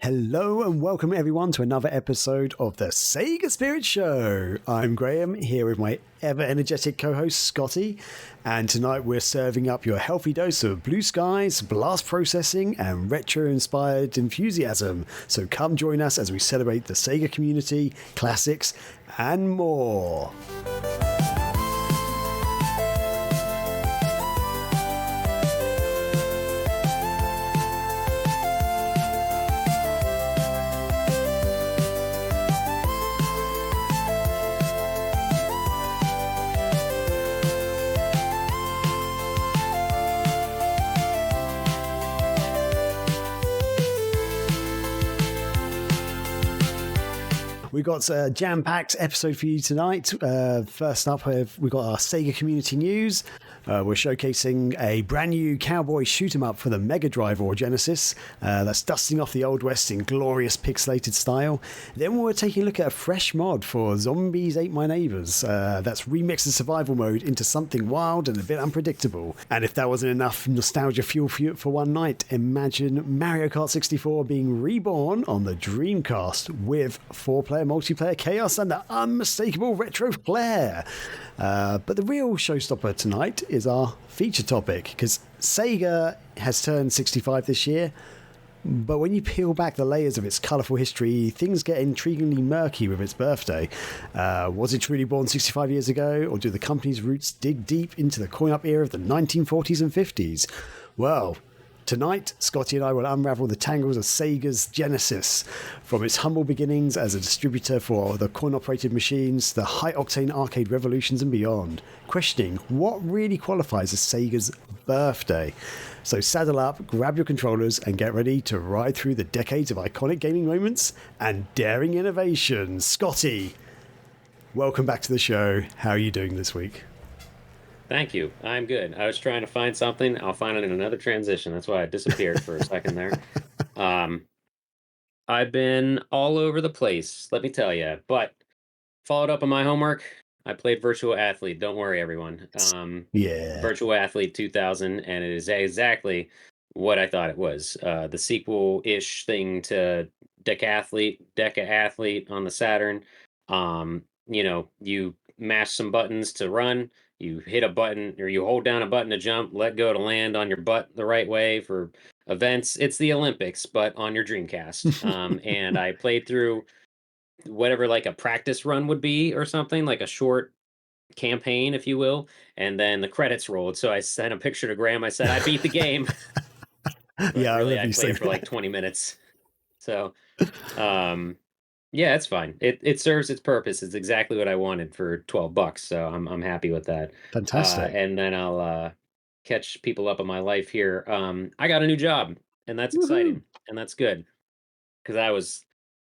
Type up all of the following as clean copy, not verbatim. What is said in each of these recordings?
Hello and welcome everyone to another episode of the SEGA Spirit Show. I'm Graham, here with my ever-energetic co-host Scotty, and tonight we're serving up your healthy dose of blue skies, blast processing, and retro-inspired enthusiasm. So come join us as we celebrate the SEGA community, classics, and more. We've got a jam-packed episode for you tonight. First up, we've got our SEGA community news. We're showcasing a brand new cowboy shoot-'em-up for the Mega Drive or Genesis. That's dusting off the Old West in glorious pixelated style. Then we're taking a look at a fresh mod for Zombies Ate My Neighbors. That's remixed the survival mode into something wild and a bit unpredictable. And if that wasn't enough nostalgia fuel for one night, imagine Mario Kart 64 being reborn on the Dreamcast with 4-player multiplayer chaos and the unmistakable retro flair. But the real showstopper tonight is our feature topic, because Sega has turned 65 this year, but when you peel back the layers of its colourful history, things get intriguingly murky with its birthday. Was it truly born 65 years ago, or do the company's roots dig deep into the coin-up era of the 1940s and 50s? Well, tonight, Scotty and I will unravel the tangles of Sega's Genesis, from its humble beginnings as a distributor for the coin-operated machines, the high-octane arcade revolutions and beyond, questioning what really qualifies as Sega's birthday. So saddle up, grab your controllers, and get ready to ride through the decades of iconic gaming moments and daring innovations. Scotty, welcome back to the show. How are you doing this week? Thank you. I'm good. I was trying to find something. I'll find it in another transition. That's why I disappeared for a second there. I've been all over the place, let me tell you. But followed up on my homework. I played Virtual Athlete. Don't worry, everyone. Virtual Athlete 2000, and it is exactly what I thought it was. The sequel-ish thing to Deca Athlete on the Saturn. You mash some buttons to run. You hit a button, or you hold down a button to jump, let go to land on your butt the right way for events. It's the Olympics, but on your Dreamcast. And I played through whatever like a practice run would be or something, like a short campaign, if you will. And then the credits rolled. So I sent a picture to Graham. I said, I beat the game. Yeah, really, I played for like 20 minutes. So, yeah, it's fine. It serves its purpose. It's exactly what I wanted for $12. So I'm happy with that. Fantastic. And then I'll catch people up on my life here. I got a new job, and that's exciting, and that's good, because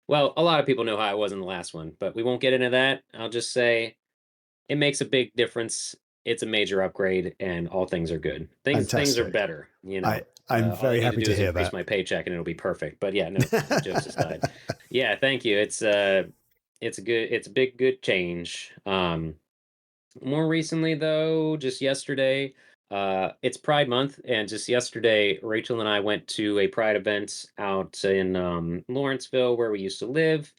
a lot of people know how I was in the last one, but we won't get into that. I'll just say it makes a big difference. It's a major upgrade, and all things are good. Things are better. I'm very happy to hear that. Increase my paycheck, and it'll be perfect. But yeah, no, jokes aside. Yeah, thank you. It's a big good change. More recently though, just yesterday, it's Pride Month, and just yesterday, Rachel and I went to a Pride event out in Lawrenceville, where we used to live.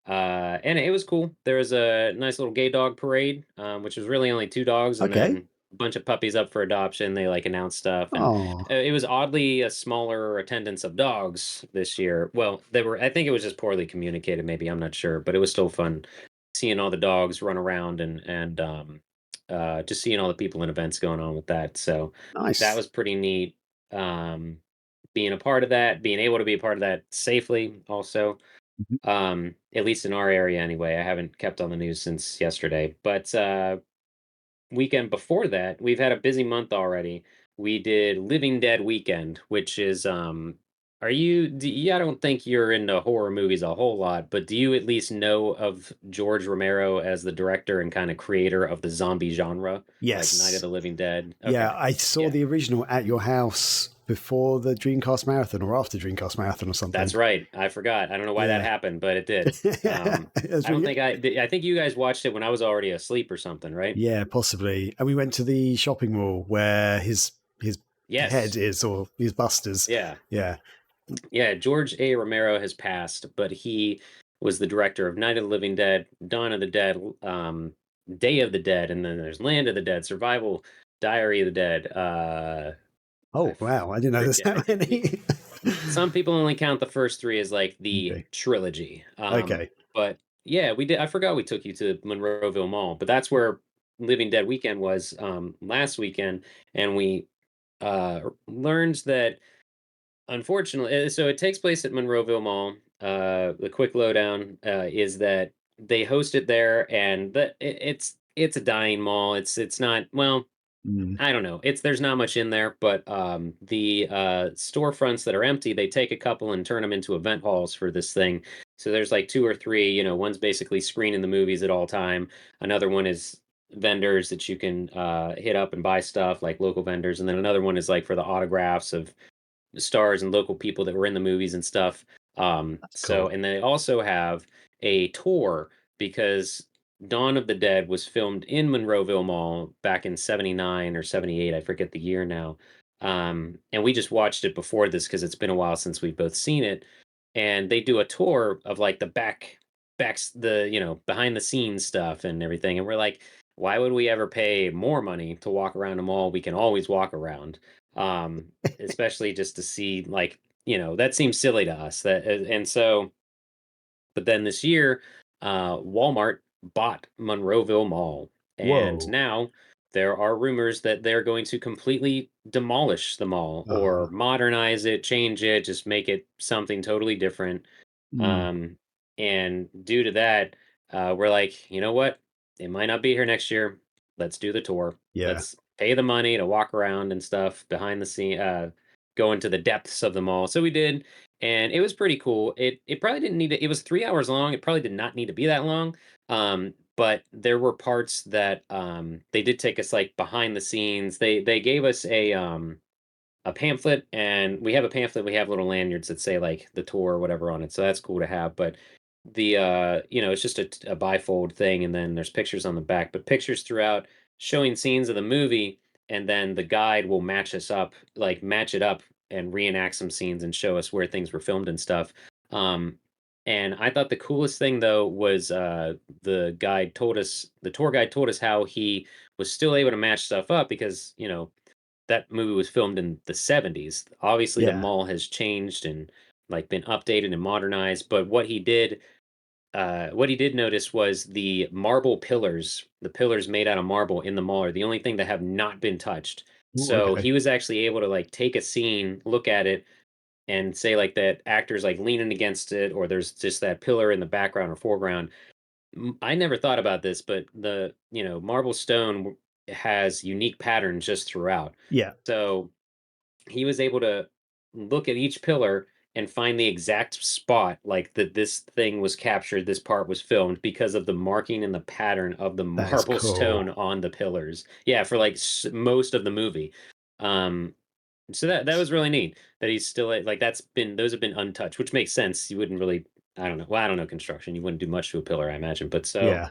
And it was cool. There was a nice little gay dog parade, which was really only 2 dogs, and then a bunch of puppies up for adoption. They like announced stuff, and it was oddly a smaller attendance of dogs this year. Well, I think it was just poorly communicated, maybe, I'm not sure, but it was still fun seeing all the dogs run around and just seeing all the people and events going on with that. So nice. That was pretty neat. Being a part of that, being able to be a part of that safely also. At least in our area anyway. I haven't kept on the news since yesterday, but weekend before that, we've had a busy month already. We did Living Dead Weekend, which is I don't think you're into horror movies a whole lot, but do you at least know of George Romero as the director and kind of creator of the zombie genre? Yes. Like Night of the Living Dead. Okay. Yeah, I saw the original at your house before the Dreamcast Marathon, or after Dreamcast Marathon or something. That's right. I forgot. I don't know why that happened, but it did. I think you guys watched it when I was already asleep or something, right? Yeah, possibly. And we went to the shopping mall where his head is, or his busters. Yeah. Yeah. Yeah, George A. Romero has passed, but he was the director of Night of the Living Dead, Dawn of the Dead, Day of the Dead, and then there's Land of the Dead, Survival, Diary of the Dead. Oh wow, I didn't know there's that many. Some people only count the first three as like the Okay. trilogy. Okay. But yeah, we did. I forgot we took you to Monroeville Mall, but that's where Living Dead weekend was last weekend, and we learned that unfortunately, so it takes place at Monroeville Mall. The quick lowdown is that they host it there, and it's a dying mall. It's not well. Mm. I don't know. It's there's not much in there, but the storefronts that are empty, they take a couple and turn them into event halls for this thing. So there's like two or three. One's basically screening the movies at all time. Another one is vendors that you can hit up and buy stuff like local vendors, and then another one is like for the autographs of stars and local people that were in the movies and stuff. That's So, cool. and they also have a tour because Dawn of the Dead was filmed in Monroeville Mall back in 79 or 78. I forget the year now. And we just watched it before this because it's been a while since we've both seen it. And they do a tour of like the behind the scenes stuff and everything. And we're like, why would we ever pay more money to walk around a mall we can always walk around? Especially just to see like, that seems silly to us. And so, but then this year, Walmart bought Monroeville Mall, and Whoa. now there are rumors that they're going to completely demolish the mall Uh, or modernize it, change it, just make it something totally different. mm, Um, and due to that, we're like, you know what? It might not be here next year. Let's do the tour. yeah. Let's pay the money to walk around and stuff behind the scene, go into the depths of the mall. So we did, and it was pretty cool. It probably didn't need to. It was 3 hours long. It probably did not need to be that long. But there were parts that they did take us like behind the scenes. They gave us a pamphlet, and we have a pamphlet. We have little lanyards that say like the tour or whatever on it. So that's cool to have. But the it's just a bifold thing, and then there's pictures on the back, but pictures throughout showing scenes of the movie, and then the guide will match it up and reenact some scenes and show us where things were filmed and stuff. Um, and I thought the coolest thing though was the tour guide told us how he was still able to match stuff up because that movie was filmed in the 70s. Obviously, the Yeah. mall has changed and like been updated and modernized. But what he did notice was the marble pillars, the pillars made out of marble in the mall are the only thing that have not been touched. Ooh, So okay. he was actually able to like take a scene, look at it, and say like that actor's like leaning against it, or there's just that pillar in the background or foreground. I never thought about this, but the marble stone has unique patterns just throughout. Yeah. So he was able to look at each pillar and find the exact spot like that this thing was captured, this part was filmed because of the marking and the pattern of the That is marble stone cool. on the pillars. Yeah, for like most of the movie. Um so that was really neat that he's still like those have been untouched, which makes sense. You wouldn't really I don't know. Well, I don't know construction. You wouldn't do much to a pillar, I imagine. But so Yeah.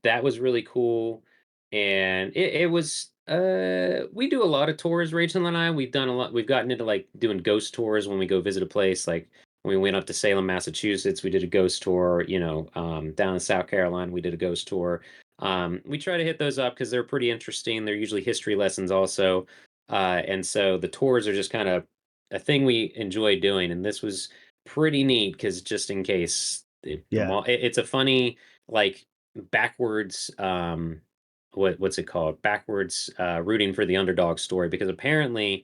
that was really cool, and it was we do a lot of tours, Rachel and I. We've done a lot. We've gotten into like doing ghost tours when we go visit a place. Like when we went up to Salem, Massachusetts, we did a ghost tour. Down in South Carolina, we did a ghost tour. We try to hit those up because they're pretty interesting. They're usually history lessons also, and so the tours are just kind of a thing we enjoy doing. And this was pretty neat because just in case Yeah. it's a funny like backwards what's it called backwards rooting for the underdog story because apparently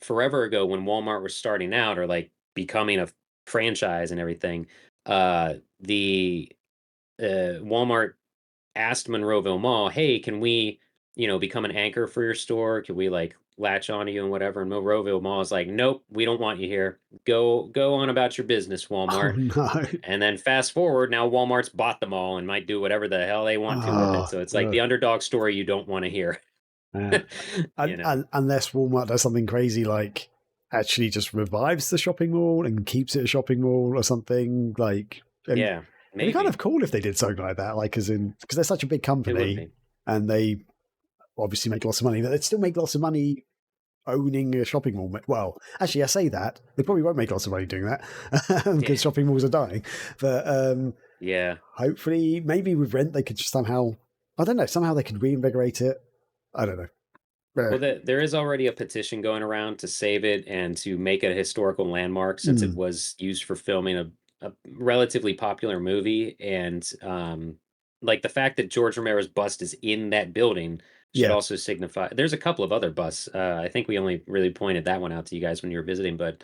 forever ago when Walmart was starting out or like becoming a franchise and everything the Walmart asked Monroeville Mall, hey, can we become an anchor for your store, can we like latch on to you and whatever, and Monroeville Mall is like, nope, we don't want you here, go on about your business, Oh Walmart. no. And then fast forward, now Walmart's bought them all and might do whatever the hell they want to with it. Oh, So it's like ugh. the underdog story you don't want to hear. Yeah. you know. Unless Walmart does something crazy like actually just revives the shopping mall and keeps it a shopping mall or something like, and Yeah, it'd be kind of maybe. cool if they did something like that, like as in because they're such a big It would company be. and they obviously make lots of money, but they'd still make lots of money owning a shopping mall. Well, actually, I say that they probably won't make lots of money doing that because shopping malls are dying. But Yeah. hopefully, maybe with rent, they could just somehow, I don't know, somehow they could reinvigorate it. I don't know. Well, there is already a petition going around to save it and to make it a historical landmark since it Mm, was used for filming a relatively popular movie. And like the fact that George Romero's bust is in that building should yeah. also signify. There's a couple of other busts. I think we only really pointed that one out to you guys when you were visiting, but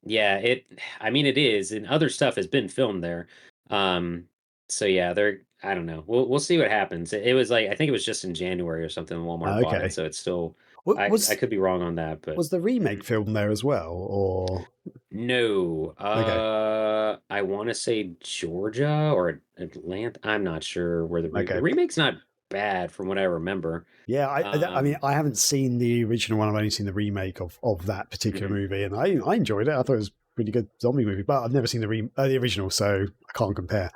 yeah, I mean, it is, and other stuff has been filmed there. Um, so yeah, they're I don't know. We'll see what happens. It was like I think it was just in January or something when Walmart bought it, Okay. so it's still I Was could be wrong on that, but was the remake filmed there as well, or no. okay, I want to say Georgia or Atlanta. I'm not sure where the okay, remake's not bad from what I remember. yeah. I mean, Um, I haven't seen the original one. I've only seen the remake of that particular mhm. movie, and I enjoyed it. I thought it was a pretty good zombie movie, but I've never seen the original, so I can't compare.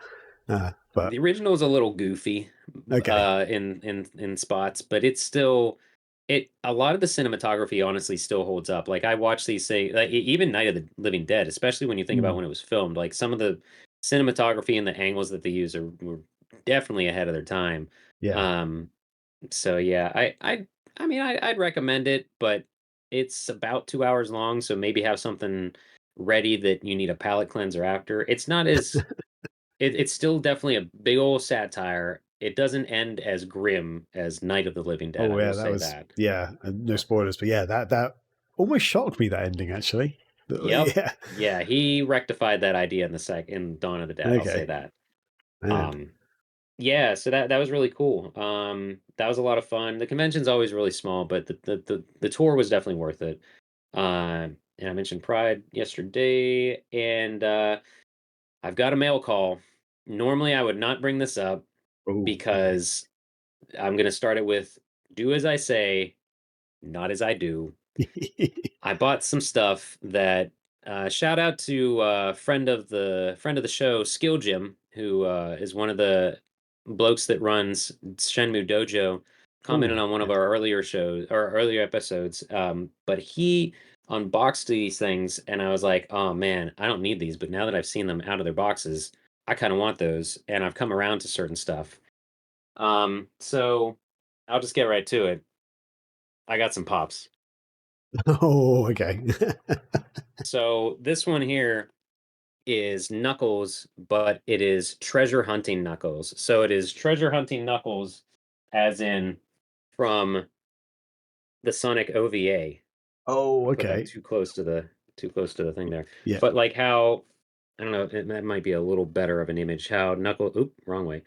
But The original is a little goofy, okay, in spots, but it's still a lot of the cinematography honestly still holds up. Like I watch these things, like even Night of the Living Dead, especially when you think about mm, when it was filmed. Like some of the cinematography and the angles that they use were definitely ahead of their time. yeah. Um, so yeah, I mean I'd recommend it, but it's about 2 hours long, so maybe have something ready that you need a palate cleanser after. It's not as it's still definitely a big old satire. It doesn't end as grim as Night of the Living Dead, Oh I will yeah, that say was that. no Uh, spoilers, but yeah, that almost shocked me, that ending actually. Yep. Yeah. Yeah, he rectified that idea in Dawn of the Dead, I'll say Okay. that. Man. Um, yeah, so that was really cool. That was a lot of fun. The convention's always really small, but the tour was definitely worth it. And I mentioned Pride yesterday, and I've got a mail call. Normally, I would not bring this up Oh, okay. because I'm gonna start it with do as I say, not as I do. I bought some stuff that shout out to friend of the show, Skill Jim, who is one of the blokes that runs Shenmue Dojo, commented Oh, on one of okay. our earlier shows or earlier episodes. But he unboxed these things, and I was like, "Oh man, I don't need these." But now that I've seen them out of their boxes, I kind of want those, and I've come around to certain stuff. So I'll just get right to it. I got some pops. Oh, okay. So this one here is Knuckles, but it is treasure hunting Knuckles. So it is treasure hunting Knuckles, as in from the Sonic OVA. Oh, Put that okay. too close to the thing there. Yeah. But like how I don't know, that might be a little better of an image. How Knuckles, oop, wrong way.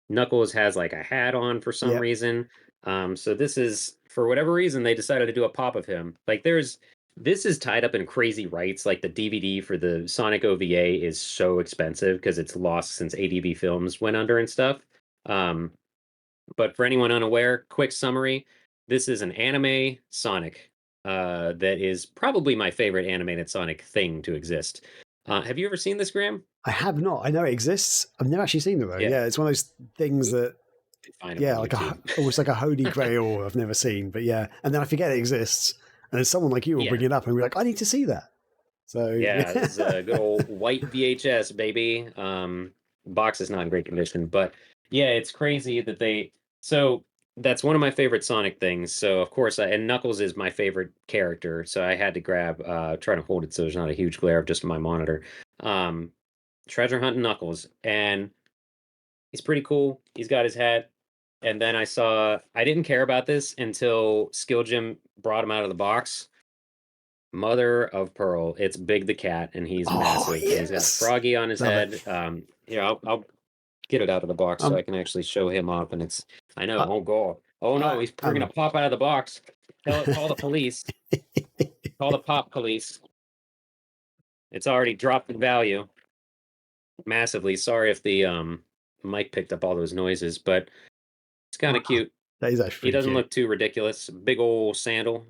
Knuckles has like a hat on for some Yeah. reason. So this is for whatever reason they decided to do a pop of him. Like this is tied up in crazy rights. Like the DVD for the Sonic OVA is so expensive because it's lost since ADV Films went under and stuff. Um, but for anyone unaware, quick summary: this is an anime Sonic that is probably my favorite animated Sonic thing to exist. Have you ever seen this, Graham? I have not. I know it exists. I've never actually seen it though. Yeah, Yeah, it's one of those things that, you can find them yeah, on like YouTube. almost like a holy grail I've never seen. But yeah, and then I forget it exists, and then someone like you will bring Yeah, it up and be like, I need to see that. So yeah, this is a good old white VHS, baby. Box is not in great condition, but yeah, it's crazy that so that's one of my favorite Sonic things. So of course, and Knuckles is my favorite character, so I had to grab, trying to hold it so there's not a huge glare of just my monitor. Um, Treasure Hunt Knuckles, and he's pretty cool. He's got his hat. And then I didn't care about this until Skill Jim brought him out of the box. Mother of pearl. It's Big the cat, and he's oh massive, and he's got a yes, froggy on his love it. head. Here, I'll get it out of the box so Um, I can actually show him off. And it's, I know. I, Oh god. Oh no, he's freaking a um, pop out of the box. Call the police. Call the pop police. It's already dropped in value massively. Sorry if the mic picked up all those noises, but it's kind of wow, cute. that is actually He pretty doesn't cute. look too ridiculous. Big old sandal.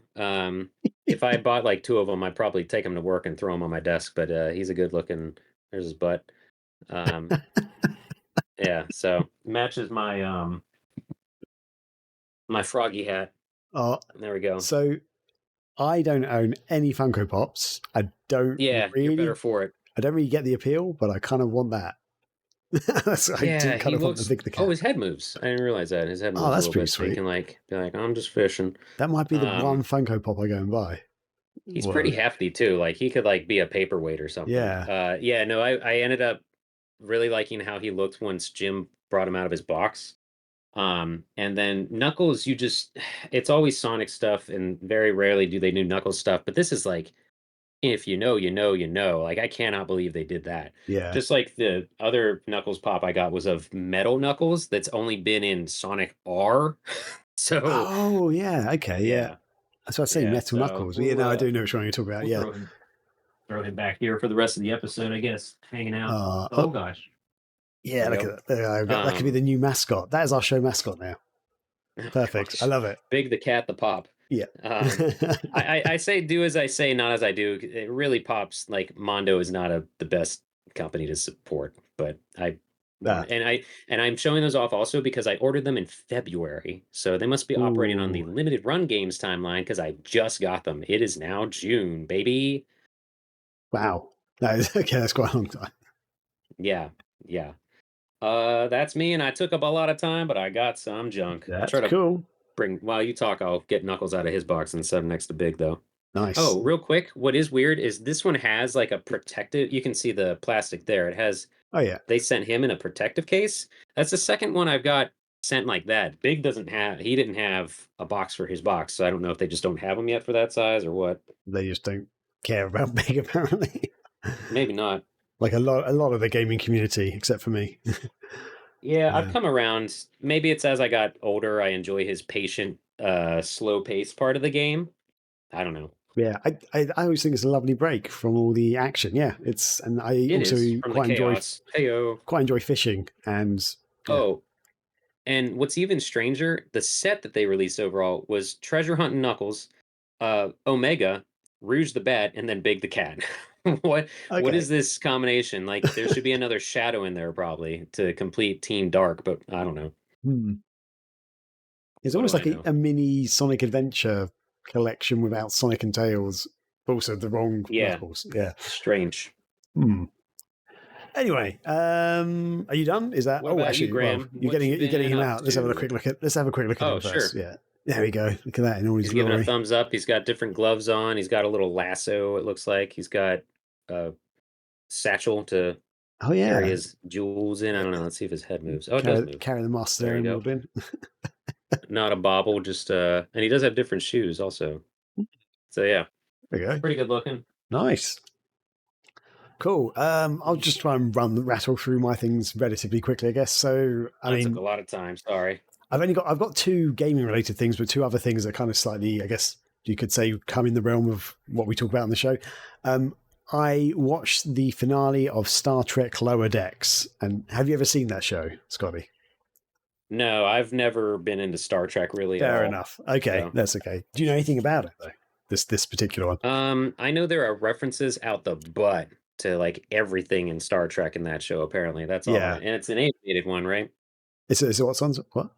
If I bought like two of them, I'd probably take them to work and throw them on my desk. But he's a good looking. There's his butt. Um, yeah, so matches my froggy hat. Uh, There we go. so I don't own any Funko Pops. I don't Yeah, you're better for it. get the appeal, but I kind of want that. I do Yeah, kind he of want the looks. Vic the Oh, Cat. his head moves. I didn't realize that. His head Oh, moves a that's little pretty bit, so he sweet. can like be like, "I'm just fishing." That might be the one Um, Funko Pop I go and buy. he's pretty Whoa. hefty too. Like he could like be a paperweight or something. Yeah. Yeah. No, I ended up really liking how he looked once Jim brought him out of his box. And then Knuckles, you just it's always Sonic stuff, and very rarely do they do Knuckles stuff. But this is like, if you know, you know, you know. Like I cannot believe they did that. Yeah. Just like the other Knuckles pop I got was of Metal Knuckles that's only been in Sonic R. So Oh, yeah. Okay. Yeah. yeah, That's what I say, yeah. Metal So Knuckles. Yeah, no, I do know which one you're talking about. we'll Yeah. throw him back here for the rest of the episode, I guess, hanging out. Oh Oh, gosh. yeah. There we Look at go. that. There I go. That could be the new mascot. That is our show mascot now. Oh Perfect. I gosh. love it. Big the cat, the pop. Yeah. Um, I say do as I say, not as I do. It really pops. Like Mondo is not the best company to support, but I want, that. and I'm showing those off also because I ordered them in February, so they must be operating on the Ooh. limited run games timeline because I just got them. It is now June, baby. Wow. That is, okay, that's quite a long time. Yeah, yeah. That's me, and I took up a lot of time, but I got some junk. I'll That's try to cool. bring while you talk. I'll get Knuckles out of his box and set him next to Big though. Nice. Oh, real quick, what is weird is this one has like a protective. You can see the plastic there. It has. Oh, yeah. They sent him in a protective case. That's the second one I've got sent like that. Big doesn't have. He didn't have a box for his box, so I don't know if they just don't have them yet for that size or what. They just don't care about big, apparently. Maybe not. Like a lot of the gaming community, except for me. Yeah, I've Yeah. come around. Maybe it's as I got older, I enjoy his patient, slow pace part of the game. I don't know. Yeah, I always think it's a lovely break from all the action. Yeah, and I It also is from the chaos. Heyo. quite enjoy fishing and yeah. Oh, and what's even stranger, the set that they released overall was Treasure Hunt and Knuckles, Omega, Rouge the Bat, and then Big the Cat. What is Okay. this combination? Like there should be another shadow in there probably to complete Team Dark, but I don't know. Hmm. It's What almost do I like know? a mini Sonic Adventure collection without Sonic and Tails, but also the wrong Yeah, Knuckles. Yeah. strange. Hmm. Anyway, are you done? Is that? What Oh, about you, actually, well, Graham? What you you're getting been him up out. to? Let's have a quick look at Oh, him first. sure. Yeah, there we go. Look at that in all his He's giving a glory. thumbs up. He's got different gloves on. He's got a little lasso, it looks like. He's got a satchel to Oh carry yeah, his jewels in. I don't know. Let's see if his head moves. Oh, it does move. carry the master There there you in go. Wardin. Not a bobble, just and he does have different shoes also. So yeah, There we go. pretty good looking. Nice. Cool. I'll just try and rattle through my things relatively quickly, I guess. So, I That took mean, a lot of time. Sorry. I've got two gaming related things, but two other things that kind of slightly, I guess you could say, come in the realm of what we talk about on the show. I watched the finale of Star Trek Lower Decks, and have you ever seen that show, Scotty? No, I've never been into Star Trek really at Fair all. enough. Okay, So that's okay. Do you know anything about it though? This particular one. I know there are references out the butt to like everything in Star Trek in that show, apparently. That's all I Yeah. and it's an animated one, right? Is it what?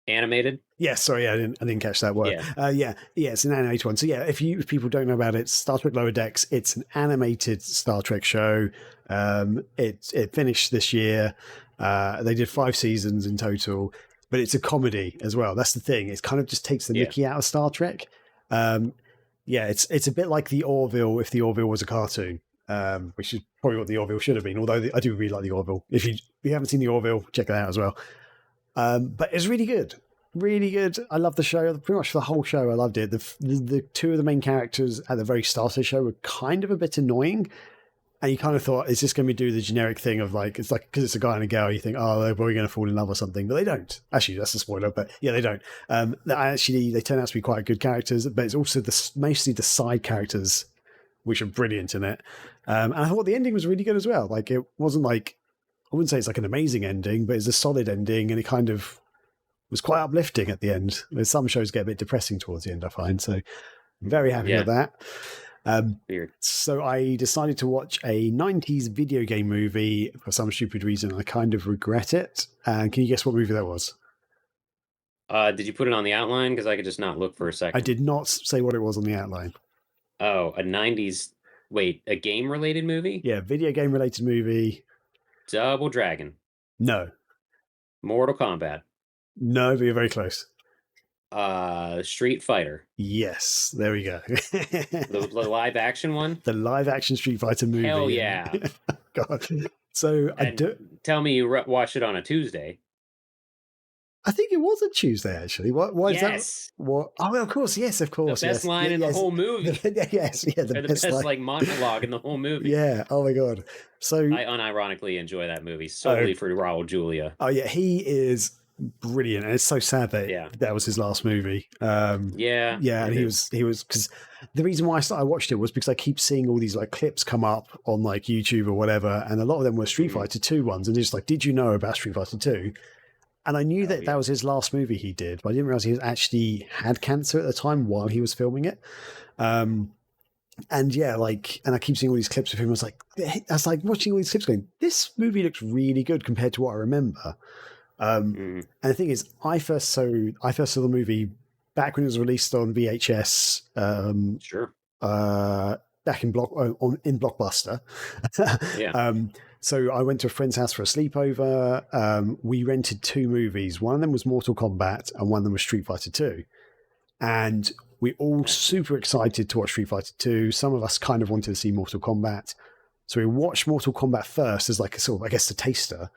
Animated? Yeah, sorry, I didn't catch that word. Yeah. Yeah, it's an animated one. So yeah, if people don't know about it, Star Trek Lower Decks, it's an animated Star Trek show. It finished this year. They did 5 seasons in total, but it's a comedy as well. That's the thing. It kind of just takes the Yeah. Mickey out of Star Trek. Yeah, it's a bit like the Orville if the Orville was a cartoon, which is probably what the Orville should have been. Although I do really like the Orville. If you haven't seen the Orville, check it out as well. But it's really good. Really good. I love the show. Pretty much the whole show, I loved it. The two of the main characters at the very start of the show were kind of a bit annoying. And you kind of thought, is this going to do the generic thing of like, it's like, because it's a guy and a girl, you think, oh, they're probably going to fall in love or something. But they don't. Actually, that's a spoiler, but yeah, they don't. They turn out to be quite good characters, but it's also mostly the side characters, which are brilliant in it. And I thought the ending was really good as well. Like, it wasn't like, I wouldn't say it's like an amazing ending, but it's a solid ending, and it kind of was quite uplifting at the end. Some shows get a bit depressing towards the end, I find. So very happy Yeah. with that. Weird. So I decided to watch a 90s video game movie for some stupid reason. I kind of regret it. And can you guess what movie that was? Did you put it on the outline? Because I could just not look for a I second. did not say what it was on the outline. Oh, a 90s. Wait, a game related movie? Yeah, video game related movie. Double Dragon. No. Mortal Kombat. No, but you're very close. Street Fighter. Yes, there we go. The live action one? The live action Street Fighter movie. Hell yeah. God. So and tell me you watched it on a Tuesday. I think it was a Tuesday, actually. Why is Yes. that? What? Oh, of course. Yes, of course. The best yes. line in the whole movie. Yes, yeah, the best like monologue in the whole movie. Yeah. Oh my god. So I unironically enjoy that movie solely for Raul Julia. Oh yeah, he is brilliant, and it's so sad that that was his last movie. Yeah, and he was because the reason why I watched it was because I keep seeing all these like clips come up on like YouTube or whatever, and a lot of them were Street Fighter 2 ones, and it's like, did you know about Street Fighter 2? And I knew that was his last movie he did, but I didn't realize he actually had cancer at the time while he was filming it. And yeah, like, and I keep seeing all these clips of him. I was like watching all these clips going, this movie looks really good compared to what I remember. And the thing is, I first saw the movie back when it was released on VHS. Sure. Back in Blockbuster. Yeah. So I went to a friend's house for a sleepover. We rented 2 movies. One of them was Mortal Kombat, and one of them was Street Fighter 2. And we all super excited to watch Street Fighter 2. Some of us kind of wanted to see Mortal Kombat. So we watched Mortal Kombat first as like a sort of, I guess, a taster.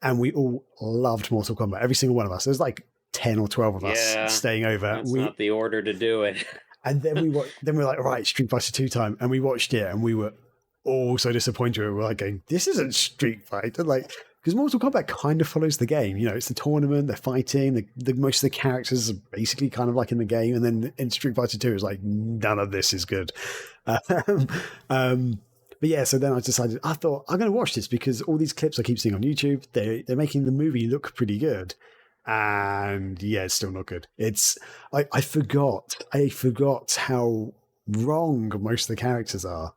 And we all loved Mortal Kombat. Every single one of us. There's like 10 or 12 of us staying over. That's not the order to do it. And then we were like, all right, Street Fighter 2 time. And we watched it, and we were all so disappointed. We were like going, this isn't Street Fighter. Like, because Mortal Kombat kind of follows the game. You know, it's the tournament, they're fighting, most of the characters are basically kind of like in the game. And then in Street Fighter 2, it's like, none of this is good. But yeah, so then I decided, I thought, I'm going to watch this because all these clips I keep seeing on YouTube, they're making the movie look pretty good. And yeah, it's still not good. I forgot how wrong most of the characters are.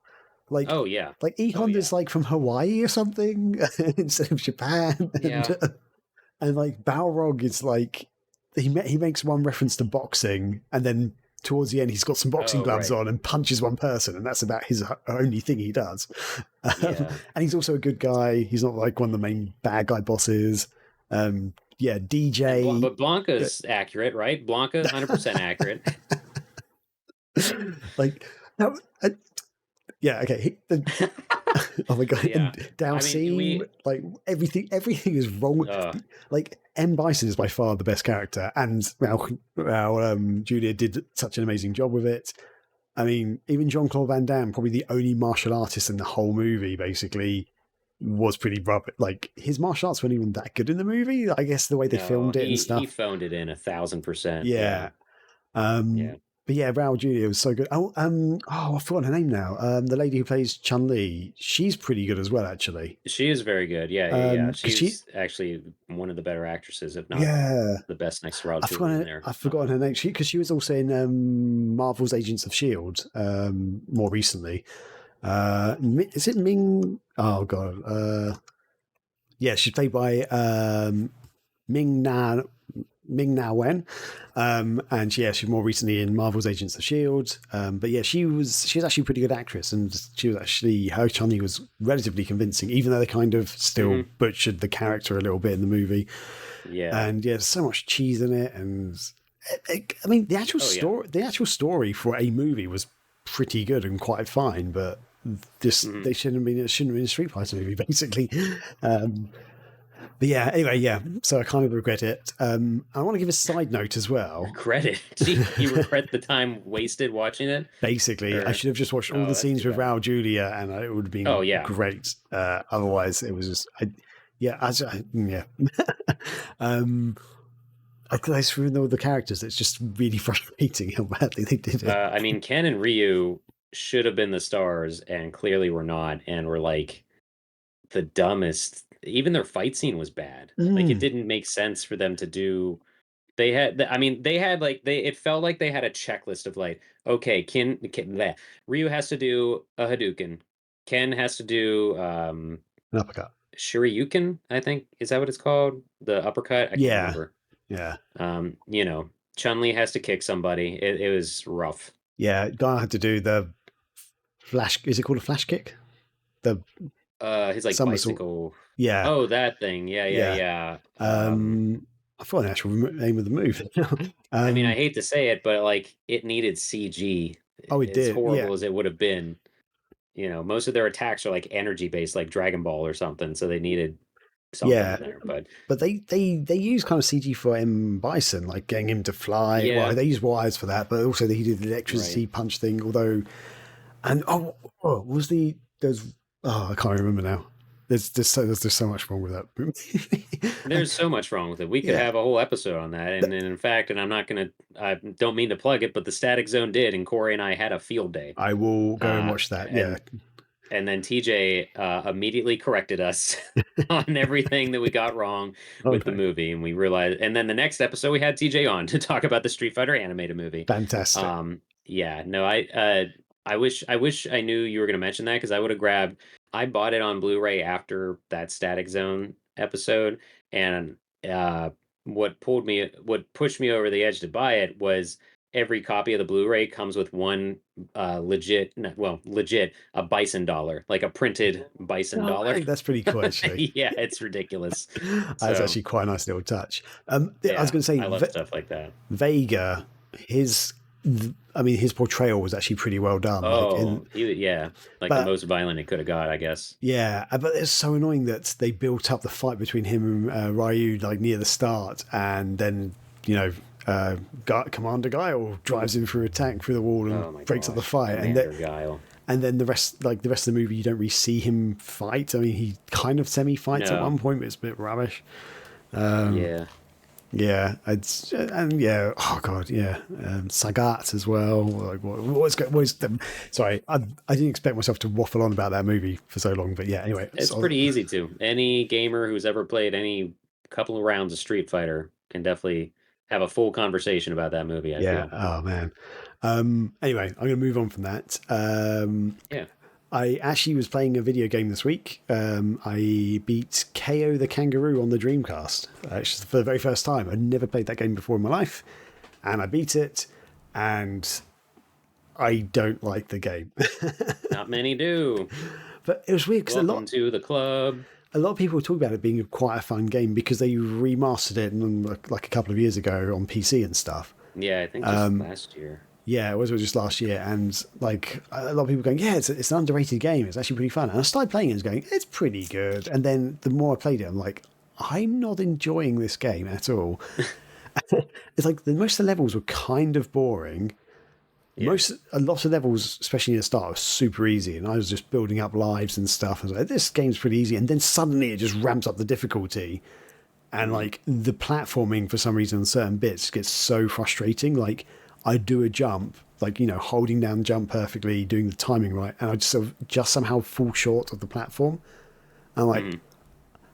Like, oh yeah, like E Honda's like from Hawaii or something instead of Japan. And like Balrog is like he makes one reference to boxing, and then towards the end he's got some boxing gloves on and punches one person, and that's about his only thing he does. And he's also a good guy. He's not like one of the main bad guy bosses. DJ. But Blanca's accurate, right? Blanca, 100% accurate. Like, no, yeah, okay. Oh my god! Yeah. And Dalsim, like everything is wrong. Like M. Bison is by far the best character, and Julia did such an amazing job with it. I mean, even Jean-Claude Van Damme, probably the only martial artist in the whole movie, basically, was pretty rubbish. Like, his martial arts weren't even that good in the movie. I guess the way they filmed it and stuff. He phoned it in 1,000%. Yeah. But yeah, Raul Julia was so good. I've forgotten her name now. The lady who plays Chun-Li, she's pretty good as well, actually. She is very good. Yeah. She's actually one of the better actresses, if not the best next to Raul Julia. I've forgotten her name. Because she was also in Marvel's Agents of S.H.I.E.L.D. more recently. Is it Ming? Oh god. Yeah, she's played by Ming-Na Wen, and yeah, she's more recently in Marvel's Agents of S.H.I.E.L.D. But yeah, she's actually a pretty good actress, and her Chun-Li was relatively convincing, even though they kind of still butchered the character a little bit in the movie. Yeah, and yeah, there's so much cheese in it, and I mean, the actual story for a movie was pretty good and quite fine, but they shouldn't have been a Street Fighter movie, basically. But yeah, anyway, yeah. So I kind of regret it. I want to give a side note as well. Regret it? You regret the time wasted watching it? Basically, I should have just watched all the scenes with Raul Julia, and it would have been great. Otherwise, it was just, I glaze through all the characters. It's just really frustrating how badly they did it. I mean, Ken and Ryu should have been the stars, and clearly were not, and were like the dumbest. Even their fight scene was bad. Like, it didn't make sense for them to do. It felt like they had a checklist of like, okay, Ryu has to do a Hadouken, Ken has to do an uppercut, Shoryuken, I think, is that what it's called? The uppercut. I can't remember. Yeah. Chun-Li has to kick somebody. It was rough. Yeah, guy had to do the flash. Is it called a flash kick? The His like somersault. bicycle. Yeah, Oh, that thing. Yeah, yeah, yeah. yeah. I forgot the actual name of the move. I mean, I hate to say it, but like it needed CG. Oh, it As did. Yeah, horrible as it would have been, most of their attacks are like energy based, like Dragon Ball or something. So they needed something yeah. in there. But But they use kind of CG for M Bison, like getting him to fly. Well, yeah, they use wires for that, but also he did the right. electricity punch thing. Although, and what was there's I can't remember now. There's so much wrong with that movie. There's so much wrong with it. We could Yeah, have a whole episode on that. And in fact, and I don't mean to plug it, but the Static Zone did, and Corey and I had a field day. I will go and Uh, watch that. Yeah, and then TJ immediately corrected us on everything that we got wrong oh with the no, movie, and we realized. And then the next episode, we had TJ on to talk about the Street Fighter animated movie. fantastic. Yeah, no, I wish I knew you were going to mention that because I would have grabbed. I bought it on Blu-ray after that Static Zone episode, and what pushed me over the edge to buy it was every copy of the Blu-ray comes with one legit, legit a bison dollar, like a printed bison Oh, dollar. that's pretty cool, actually. Yeah, it's ridiculous. That's So actually quite a nice little touch. I was yeah, going to say I love stuff like that. Vega, his portrayal was actually pretty well done. Oh, yeah, like the but most violent it could have got, I guess. yeah, but it's so annoying that they built up the fight between him and Ryu like near the start, and then Commander Guile drives him through a tank through the wall and Oh my breaks up the gosh, fight, Commander Guile. and then the rest of the movie, you don't really see him fight. I mean, he kind of semi fights at No, one point, but it's a bit rubbish. yeah, Yeah, and yeah, oh god, yeah, Sagat as well. Like, what is them? Sorry, I didn't expect myself to waffle on about that movie for so long, but yeah. Anyway, it's pretty easy to. Any gamer who's ever played any couple of rounds of Street Fighter can definitely have a full conversation about that movie, I yeah. feel. Oh man. Anyway, I'm going to move on from that. Yeah. I actually was playing a video game this week. I beat KO the Kangaroo on the Dreamcast. Actually, for the very first time. I'd never played that game before in my life, and I beat it. And I don't like the game. Not many do. But it was weird because Welcome to the club. a lot of people talk about it being quite a fun game because they remastered it like a couple of years ago on PC and stuff. Yeah, I think just last year. Yeah, it was just last year, and like a lot of people going, yeah, it's an underrated game. It's actually pretty fun. And I started playing it and going, it's pretty good. And then the more I played it, I'm like, I'm not enjoying this game at all. It's like most of the levels were kind of boring. Yeah. A lot of levels, especially in the start, were super easy, and I was just building up lives and stuff. I was like, this game's pretty easy, and then suddenly it just ramps up the difficulty, and like the platforming for some reason on certain bits gets so frustrating. Like I do a jump, like holding down jump perfectly, doing the timing right, and I just somehow fall short of the platform. I'm like,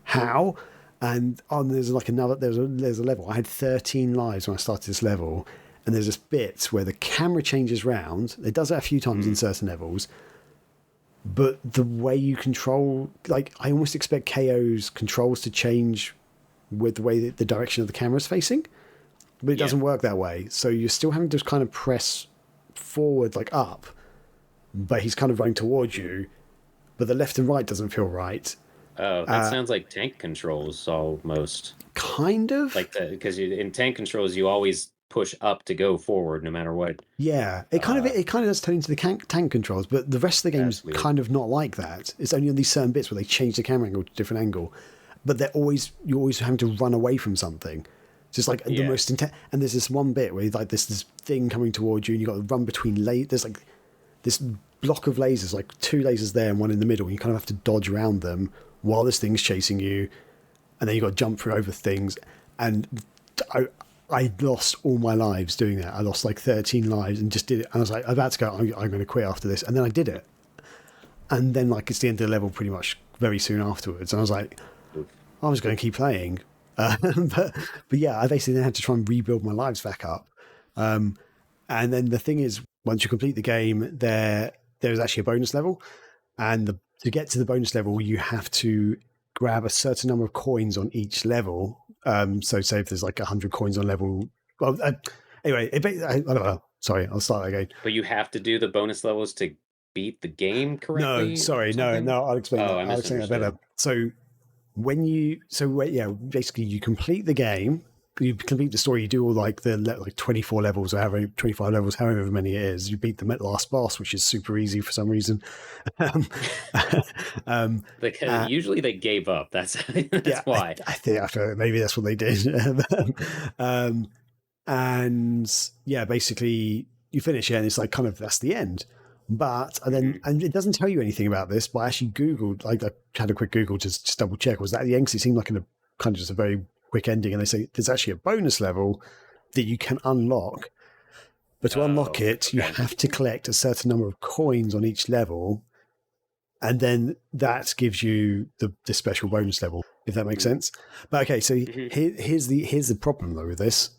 how? And there's like there's a level. I had 13 lives when I started this level, and there's this bit where the camera changes round. It does that a few times in certain levels, but the way you control, like I almost expect KO's controls to change with the way that the direction of the camera is facing, but it doesn't work that way. So you're still having to kind of press forward, like up, but he's kind of running towards you, but the left and right doesn't feel right. Oh, that sounds like tank controls almost. Kind of. Like because in tank controls you always push up to go forward no matter what. Yeah, it kind of does turn into the tank controls, but the rest of the game's kind of not like that. It's only on these certain bits where they change the camera angle to a different angle, but you're always having to run away from something. Just like the most intense. And there's this one bit where like this thing coming towards you, and you got to run between there's like this block of lasers, like two lasers there and one in the middle. And you kind of have to dodge around them while this thing's chasing you, and then you got to jump through over things. And I lost all my lives doing that. I lost like 13 lives and just did it. And I was like, I'm about to go, I'm going to quit after this. And then I did it. And then like it's the end of the level pretty much very soon afterwards. And I was like, I was going to keep playing. But yeah, I basically then had to try and rebuild my lives back up. And then the thing is, once you complete the game, there's actually a bonus level. And to get to the bonus level, you have to grab a certain number of coins on each level So say if there's like 100 coins on level, well, anyway, I don't know. Sorry, I'll start again. But you have to do the bonus levels to beat the game correctly. No, sorry, or something? no. I'll explain Oh, that. I I'll explain that better. misunderstood. So basically you complete the game, you complete the story, you do all like the 24 levels or 25 levels, however many it is. You beat the last boss, which is super easy for some reason. Because usually they gave up. That's why. I think maybe that's what they did. And yeah, basically you finish it and it's like kind of that's the end. But and it doesn't tell you anything about this, but I actually Googled, like I had a quick Google to just double check, was that the end? Because it seemed like a kind of just a very quick ending. And they say there's actually a bonus level that you can unlock. But to unlock it, you have to collect a certain number of coins on each level. And then that gives you the special bonus level, if that makes sense. But okay, so here's the problem though with this.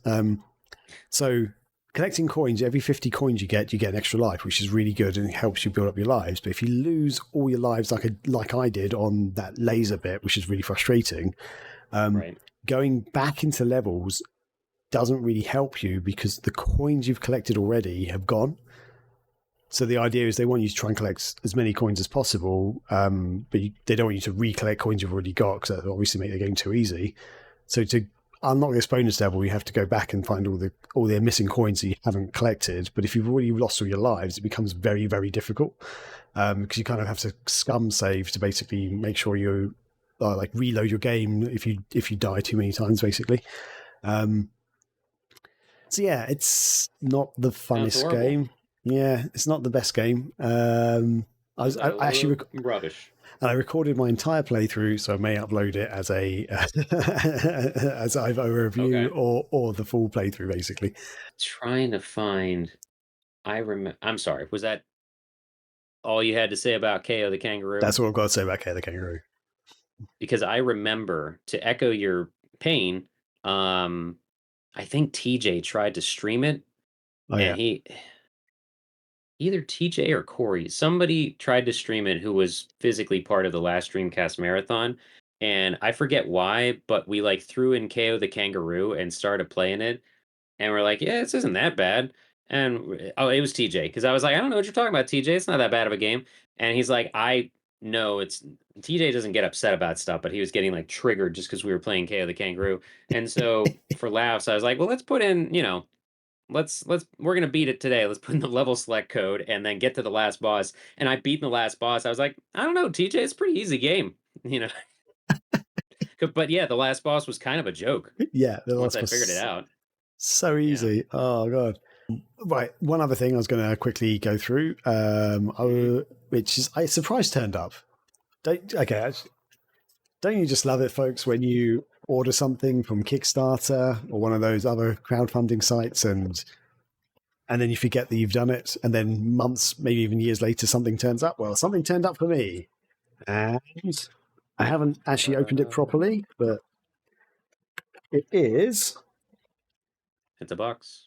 So collecting coins, every 50 coins you get an extra life, which is really good and it helps you build up your lives. But if you lose all your lives like I did on that laser bit, which is really frustrating, going back into levels doesn't really help you because the coins you've collected already have gone. So the idea is they want you to try and collect as many coins as possible, but they don't want you to recollect coins you've already got because that would obviously make the game too easy. So to unlock this bonus level, you have to go back and find all the missing coins that you haven't collected. But if you've already lost all your lives, it becomes very, very difficult because you kind of have to scum save to basically make sure you like reload your game if you die too many times, basically. So yeah, it's not the funnest game. Yeah, it's not the best game. I actually rubbish. And I recorded my entire playthrough, so I may upload it as as either a review or the full playthrough, basically. Trying to find. I'm sorry. Was that all you had to say about KO the Kangaroo? That's what I've got to say about KO the Kangaroo. Because I remember, to echo your pain, I think TJ tried to stream it, he either TJ or Corey, somebody tried to stream it who was physically part of the last Dreamcast marathon, and I forget why, but we like threw in KO the Kangaroo and started playing it, and we're like, yeah, this isn't that bad. And it was TJ, because I was like, I don't know what you're talking about, TJ. It's not that bad of a game. And he's like, I know it's TJ doesn't get upset about stuff, but he was getting like triggered just because we were playing KO the Kangaroo. And so for laughs, I was like, well, let's put in, we're gonna beat it today. Let's put in the level select code and then get to the last boss. And I beat the last boss. I was like, I don't know, TJ, it's a pretty easy game, But yeah, the last boss was kind of a joke. Yeah, once I figured it out. So easy. Yeah. Oh god. Right. One other thing I was going to quickly go through, which is a surprise turned up. Don't you just love it, folks, when you order something from Kickstarter or one of those other crowdfunding sites and then you forget that you've done it, and then months, maybe even years later, something turns up? Well, something turned up for me, and I haven't actually opened it properly, but it is. It's a box.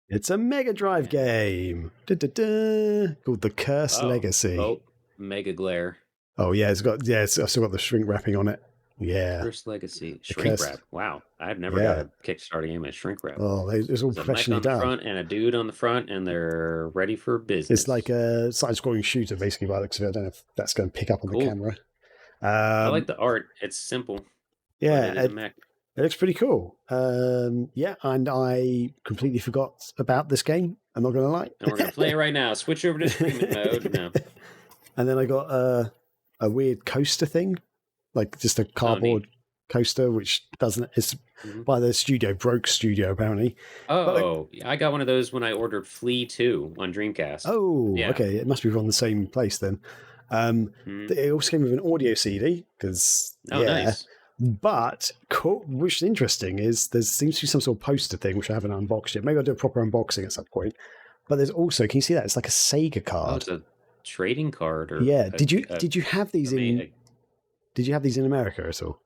It's a Mega Drive game called The Cursed Legacy. Oh, Mega Glare. Oh yeah, I've still got the shrink wrapping on it. Yeah, Cursed Legacy shrink wrap. Wow, I've never got a Kickstarter game with shrink wrap. Oh, it's all professionally done. There's a mech on the front and a dude on the front, and they're ready for business. It's like a side-scrolling shooter, basically. By the looks of it, I don't know if that's going to pick up on the camera. I like the art. It's simple. Yeah, it looks pretty cool. Yeah, and I completely forgot about this game. I'm not going to lie. And we're going to play it right now. Switch over to streaming mode. No. And then I got a weird coaster thing, like just a cardboard coaster, which doesn't. It's by the studio, Broke Studio, apparently. Oh, I got one of those when I ordered Flea 2 on Dreamcast. Oh, yeah. Okay. It must be from the same place then. It also came with an audio CD because nice. But which is interesting is there seems to be some sort of poster thing which I haven't unboxed yet. Maybe I'll do a proper unboxing at some point. But there's also, can you see that? It's like a Sega card. Oh, it's a trading card. Did you have these Did you have these in America at all?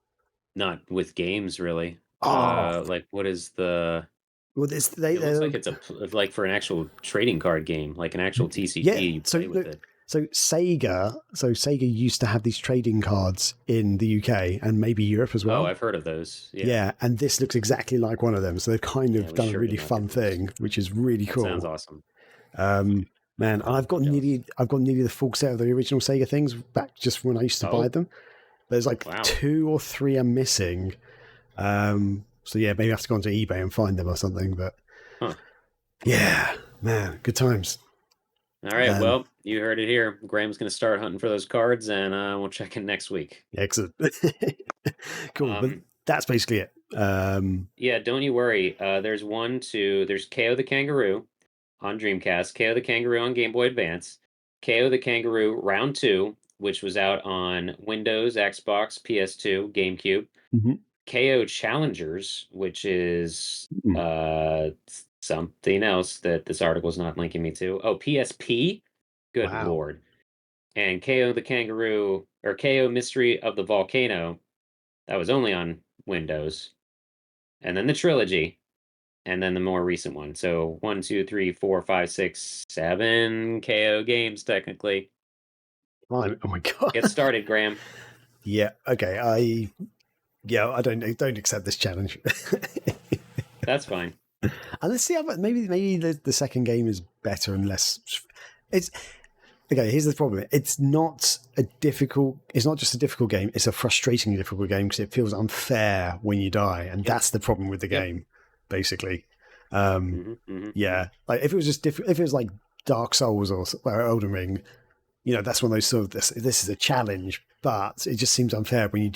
Not with games, really. Like what is the? Well, it looks like it's like for an actual trading card game, like an actual TCG. You play with it. So Sega used to have these trading cards in the UK and maybe Europe as well. Oh, I've heard of those. Yeah, and this looks exactly like one of them. So they've kind of done a really fun thing, which is really cool. Sounds awesome. Man, I've got nearly the full set of the original Sega things back just when I used to buy them. There's like 2 or 3 I'm missing. So yeah, maybe I have to go onto eBay and find them or something. But yeah, man, good times. All right, well, you heard it here. Graham's going to start hunting for those cards, and we'll check in next week. Excellent. Cool, but that's basically it. Yeah, don't you worry. There's KO the Kangaroo on Dreamcast, KO the Kangaroo on Game Boy Advance, KO the Kangaroo Round 2, which was out on Windows, Xbox, PS2, GameCube, KO Challengers, which is something else that this article is not linking me to. Oh, PSP? Good Lord. And KO the Kangaroo, or KO Mystery of the Volcano, that was only on Windows. And then the trilogy, and then the more recent one. So 1, 2, 3, 4, 5, 6, 7 KO games, technically. Oh my God. Get started, Graham. Yeah, okay. I don't accept this challenge. That's fine. And let's see how maybe the second game is better and less. It's okay. Here's the problem. It's not just a difficult game. It's a frustratingly difficult game because it feels unfair when you die, and that's the problem with the game, basically. Yeah, like if it was just if it was like Dark Souls or Elden Ring, that's one of those sort of this is a challenge, but it just seems unfair when you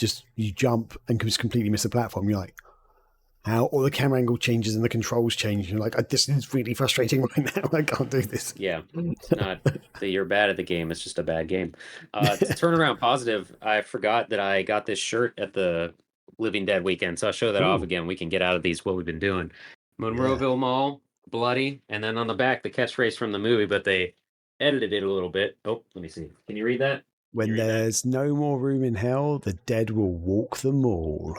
jump and just completely miss the platform. You're like, how all the camera angle changes and the controls change. You're like, this is really frustrating right now. I can't do this. Yeah, it's not that you're bad at the game. It's just a bad game. To turn around positive, I forgot that I got this shirt at the Living Dead weekend, so I'll show that off again. We can get out of what we've been doing. Monroeville Mall, bloody, and then on the back, the catchphrase from the movie, but they edited it a little bit. Oh, let me see. Can you read that? When there's no more room in hell, the dead will walk the mall.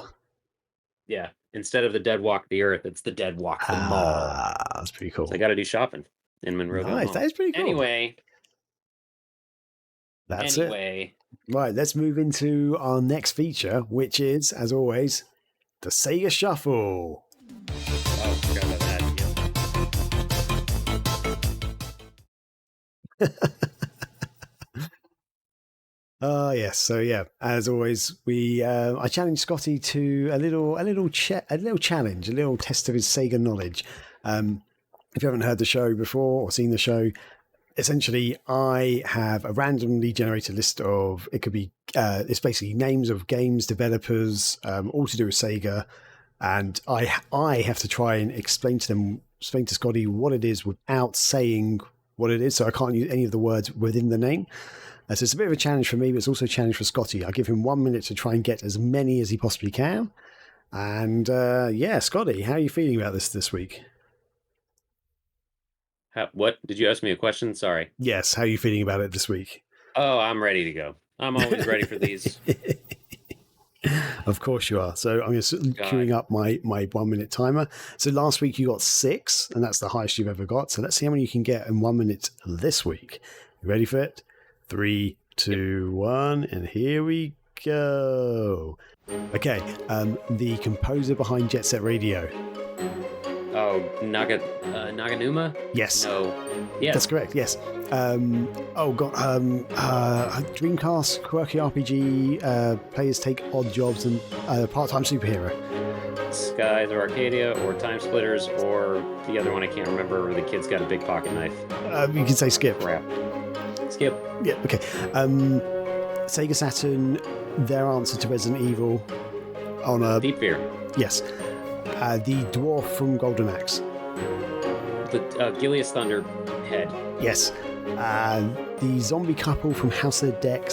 Yeah. Instead of the dead walk the earth, it's the dead walk the mall. That's pretty cool. So I got to do shopping in Monroeville Mall. That is pretty cool. Anyway. That's it. Right, let's move into our next feature, which is, as always, the SEGA Shuffle. Oh, forgot about that. Yes. So yeah, as always, I challenged Scotty to a little challenge, a little test of his Sega knowledge. If you haven't heard the show before or seen the show, essentially I have a randomly generated list of, it could be it's basically names of games, developers, all to do with Sega, and I have to try and explain to Scotty what it is without saying what it is. So I can't use any of the words within the name. So it's a bit of a challenge for me, but it's also a challenge for Scotty. I'll give him 1 minute to try and get as many as he possibly can. And yeah, Scotty, how are you feeling about this week? What? Did you ask me a question? Sorry. Yes, how are you feeling about it this week? Oh, I'm ready to go. I'm always ready for these. Of course you are. So I'm just queuing up my 1 minute timer. So last week you got 6, and that's the highest you've ever got. So let's see how many you can get in 1 minute this week. You ready for it? 3, 2, 1, and here we go. Okay, the composer behind Jet Set Radio. Oh, Naganuma? Yes. No. Yeah. That's correct, yes. Dreamcast, quirky RPG, players take odd jobs, and part-time superhero. Skies or Arcadia or Time Splitters or the other one I can't remember where the kid's got a big pocket knife. You can say Skip. Crap. Skip. Yeah, okay. Sega Saturn, their answer to Resident Evil on a... Deep Fear. Yes. The dwarf from Golden Axe. The Gilius Thunder head. Yes. The zombie couple from House of the Dead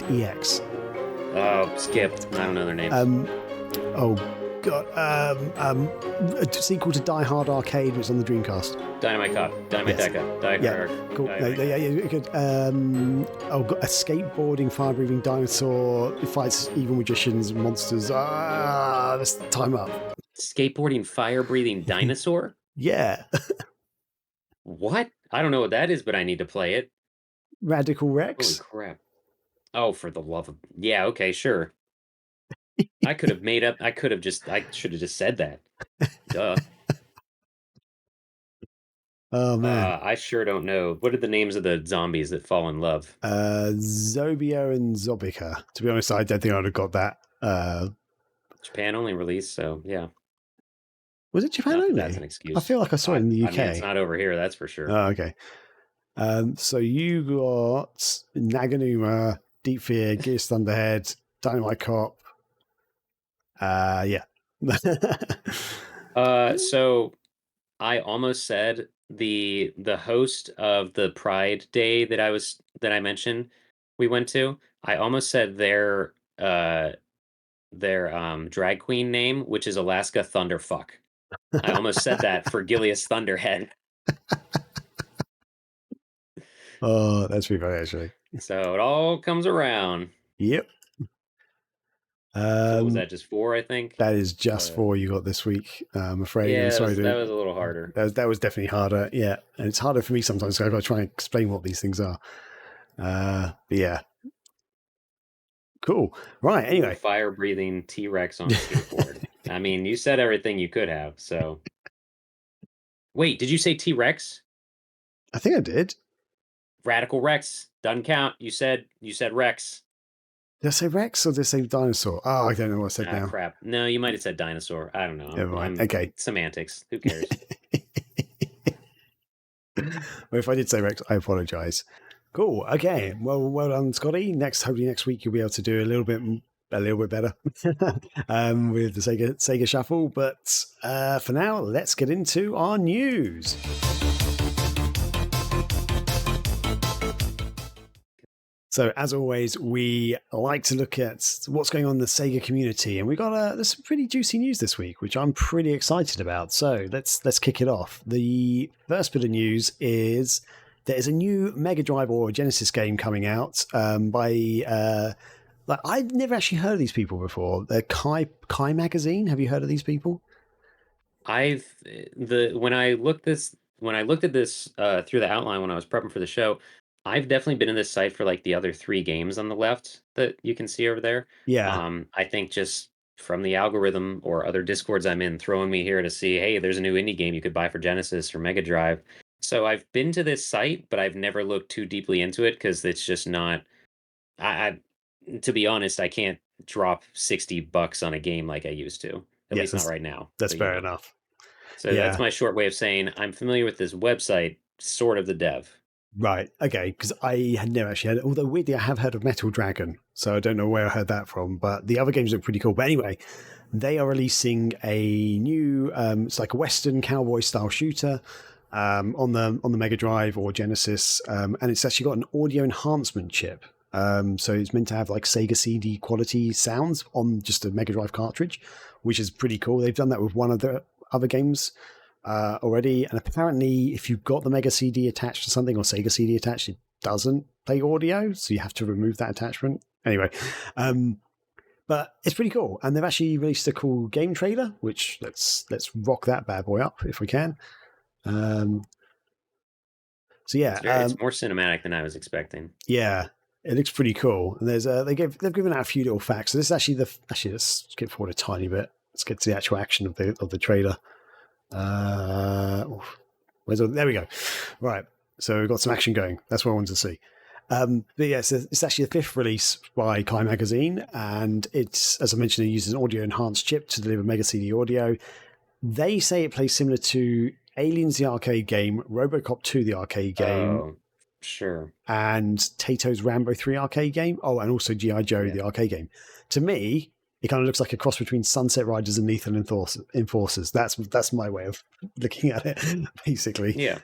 EX. Oh, Skip. I don't know their names. Oh, God. A sequel to Die Hard Arcade, which is on the Dreamcast. Dynamite Cop. Dynamite Deca. Cool. Good. A skateboarding, fire-breathing dinosaur fights evil magicians, monsters. Let's time up. Skateboarding, fire-breathing dinosaur? Yeah. What? I don't know what that is, but I need to play it. Radical Holy Rex. crap. Oh, for the love of... Yeah, okay, sure. I should have just said that. Duh. Oh man. I sure don't know. What are the names of the zombies that fall in love? Zobio and Zobica. To be honest, I don't think I'd have got that. Japan only release, so yeah. Was it Japan Not that that's only? an I excuse. feel like I saw it in the I mean, it's UK. not over here, that's for sure. Oh, okay. So you got Naganuma, Deep Fear, Gears Thunderhead, Dynamite Cop. Yeah. So I almost said the host of the Pride Day that I mentioned we went to. I almost said their drag queen name, which is Alaska Thunderfuck. I almost said that for Gilius Thunderhead. Oh, that's pretty funny, actually. So it all comes around. Yep. So what was that, just 4, I think? That is just 4 you got this week. I'm afraid. Yeah, I'm sorry. that was a little harder. That was definitely harder. Yeah. And it's harder for me sometimes. So I've got to try and explain what these things are. But yeah. Cool. Right. Anyway. Fire breathing T-Rex on a skateboard. I mean, you said everything you could have. So wait, did you say T-Rex? I think I did. Radical Rex doesn't count. You said Rex. Did I say Rex or did I say dinosaur? Oh, I don't know what I said now. Crap. No, you might have said dinosaur. I don't know. Never mind. Okay. Semantics. Who cares? Well, if I did say Rex, I apologize. Cool. Okay. Well done, Scotty. Hopefully next week you'll be able to do a little bit better with the Sega Shuffle. But for now, let's get into our news. So, as always, we like to look at what's going on in the Sega community, and we got there's some pretty juicy news this week, which I'm pretty excited about. So, let's kick it off. The first bit of news is there is a new Mega Drive or Genesis game coming out by I've never actually heard of these people before. They're Kai Magazine. Have you heard of these people? When I looked at this through the outline when I was prepping for the show, I've definitely been in this site for like the other 3 games on the left that you can see over there. Yeah. I think just from the algorithm or other Discords I'm in throwing me here to see, hey, there's a new indie game you could buy for Genesis or Mega Drive. So I've been to this site, but I've never looked too deeply into it because it's just not. I to be honest, I can't drop $60 on a game like I used to. At least not right now. That's fair enough. So that's my short way of saying I'm familiar with this website, sort of the dev. Right. Okay. Because I had never actually heard. Although weirdly, I have heard of Metal Dragon, so I don't know where I heard that from. But the other games look pretty cool. But anyway, they are releasing a new. It's like a Western cowboy style shooter on the Mega Drive or Genesis, and it's actually got an audio enhancement chip. So it's meant to have like Sega CD quality sounds on just a Mega Drive cartridge, which is pretty cool. They've done that with one of the other games already, and apparently if you've got the Mega CD attached to something or Sega CD attached, it doesn't play audio, so you have to remove that attachment. Anyway, but it's pretty cool, and they've actually released a cool game trailer, which let's rock that bad boy up if we can. So yeah, it's more cinematic than I was expecting. Yeah, it looks pretty cool. And there's they've given out a few little facts. So this is actually let's skip forward a tiny bit. Let's get to the actual action of the trailer. There we go. Right. So we've got some action going. That's what I wanted to see. But yeah, so it's actually the 5th release by Kai Magazine, and it's, as I mentioned, it uses an audio enhanced chip to deliver Mega CD audio. They say it plays similar to Aliens the arcade game, RoboCop 2 the arcade game. Oh, sure. And Tato's Rambo 3 arcade game. Oh, and also G.I. Joe the arcade game. To me, it kind of looks like a cross between Sunset Riders and Lethal Enforcers. That's my way of looking at it, basically. Yeah.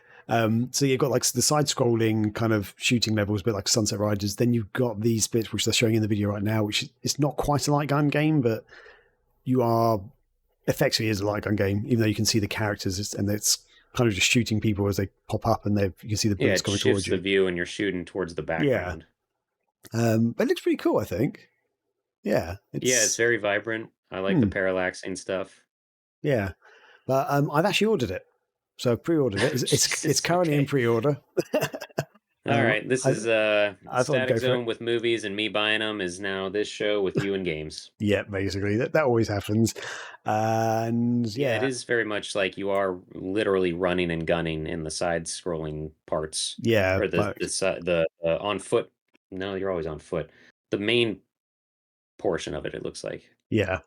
So you've got like the side-scrolling kind of shooting levels, a bit like Sunset Riders. Then you've got these bits which they're showing in the video right now, which is not quite a light gun game, but you are effectively is a light gun game, even though you can see the characters, and it's kind of just shooting people as they pop up, and you can see the bullets coming towards you. The view, and you're shooting towards the background. Yeah. But it looks pretty cool, I think. Yeah. It's very vibrant. I like the parallaxing stuff. Yeah. But I've actually ordered it. So I've pre-ordered it. It's currently in pre-order. All right, this is I thought I'd Static go for it. Zone with movies and me buying them is now this show with you and games. Yeah, basically that always happens, and Yeah, it yeah, is very much like you are literally running and gunning in the side-scrolling parts, yeah, or the but on foot. No, you're always on foot. The main portion of it, it looks like. yeah.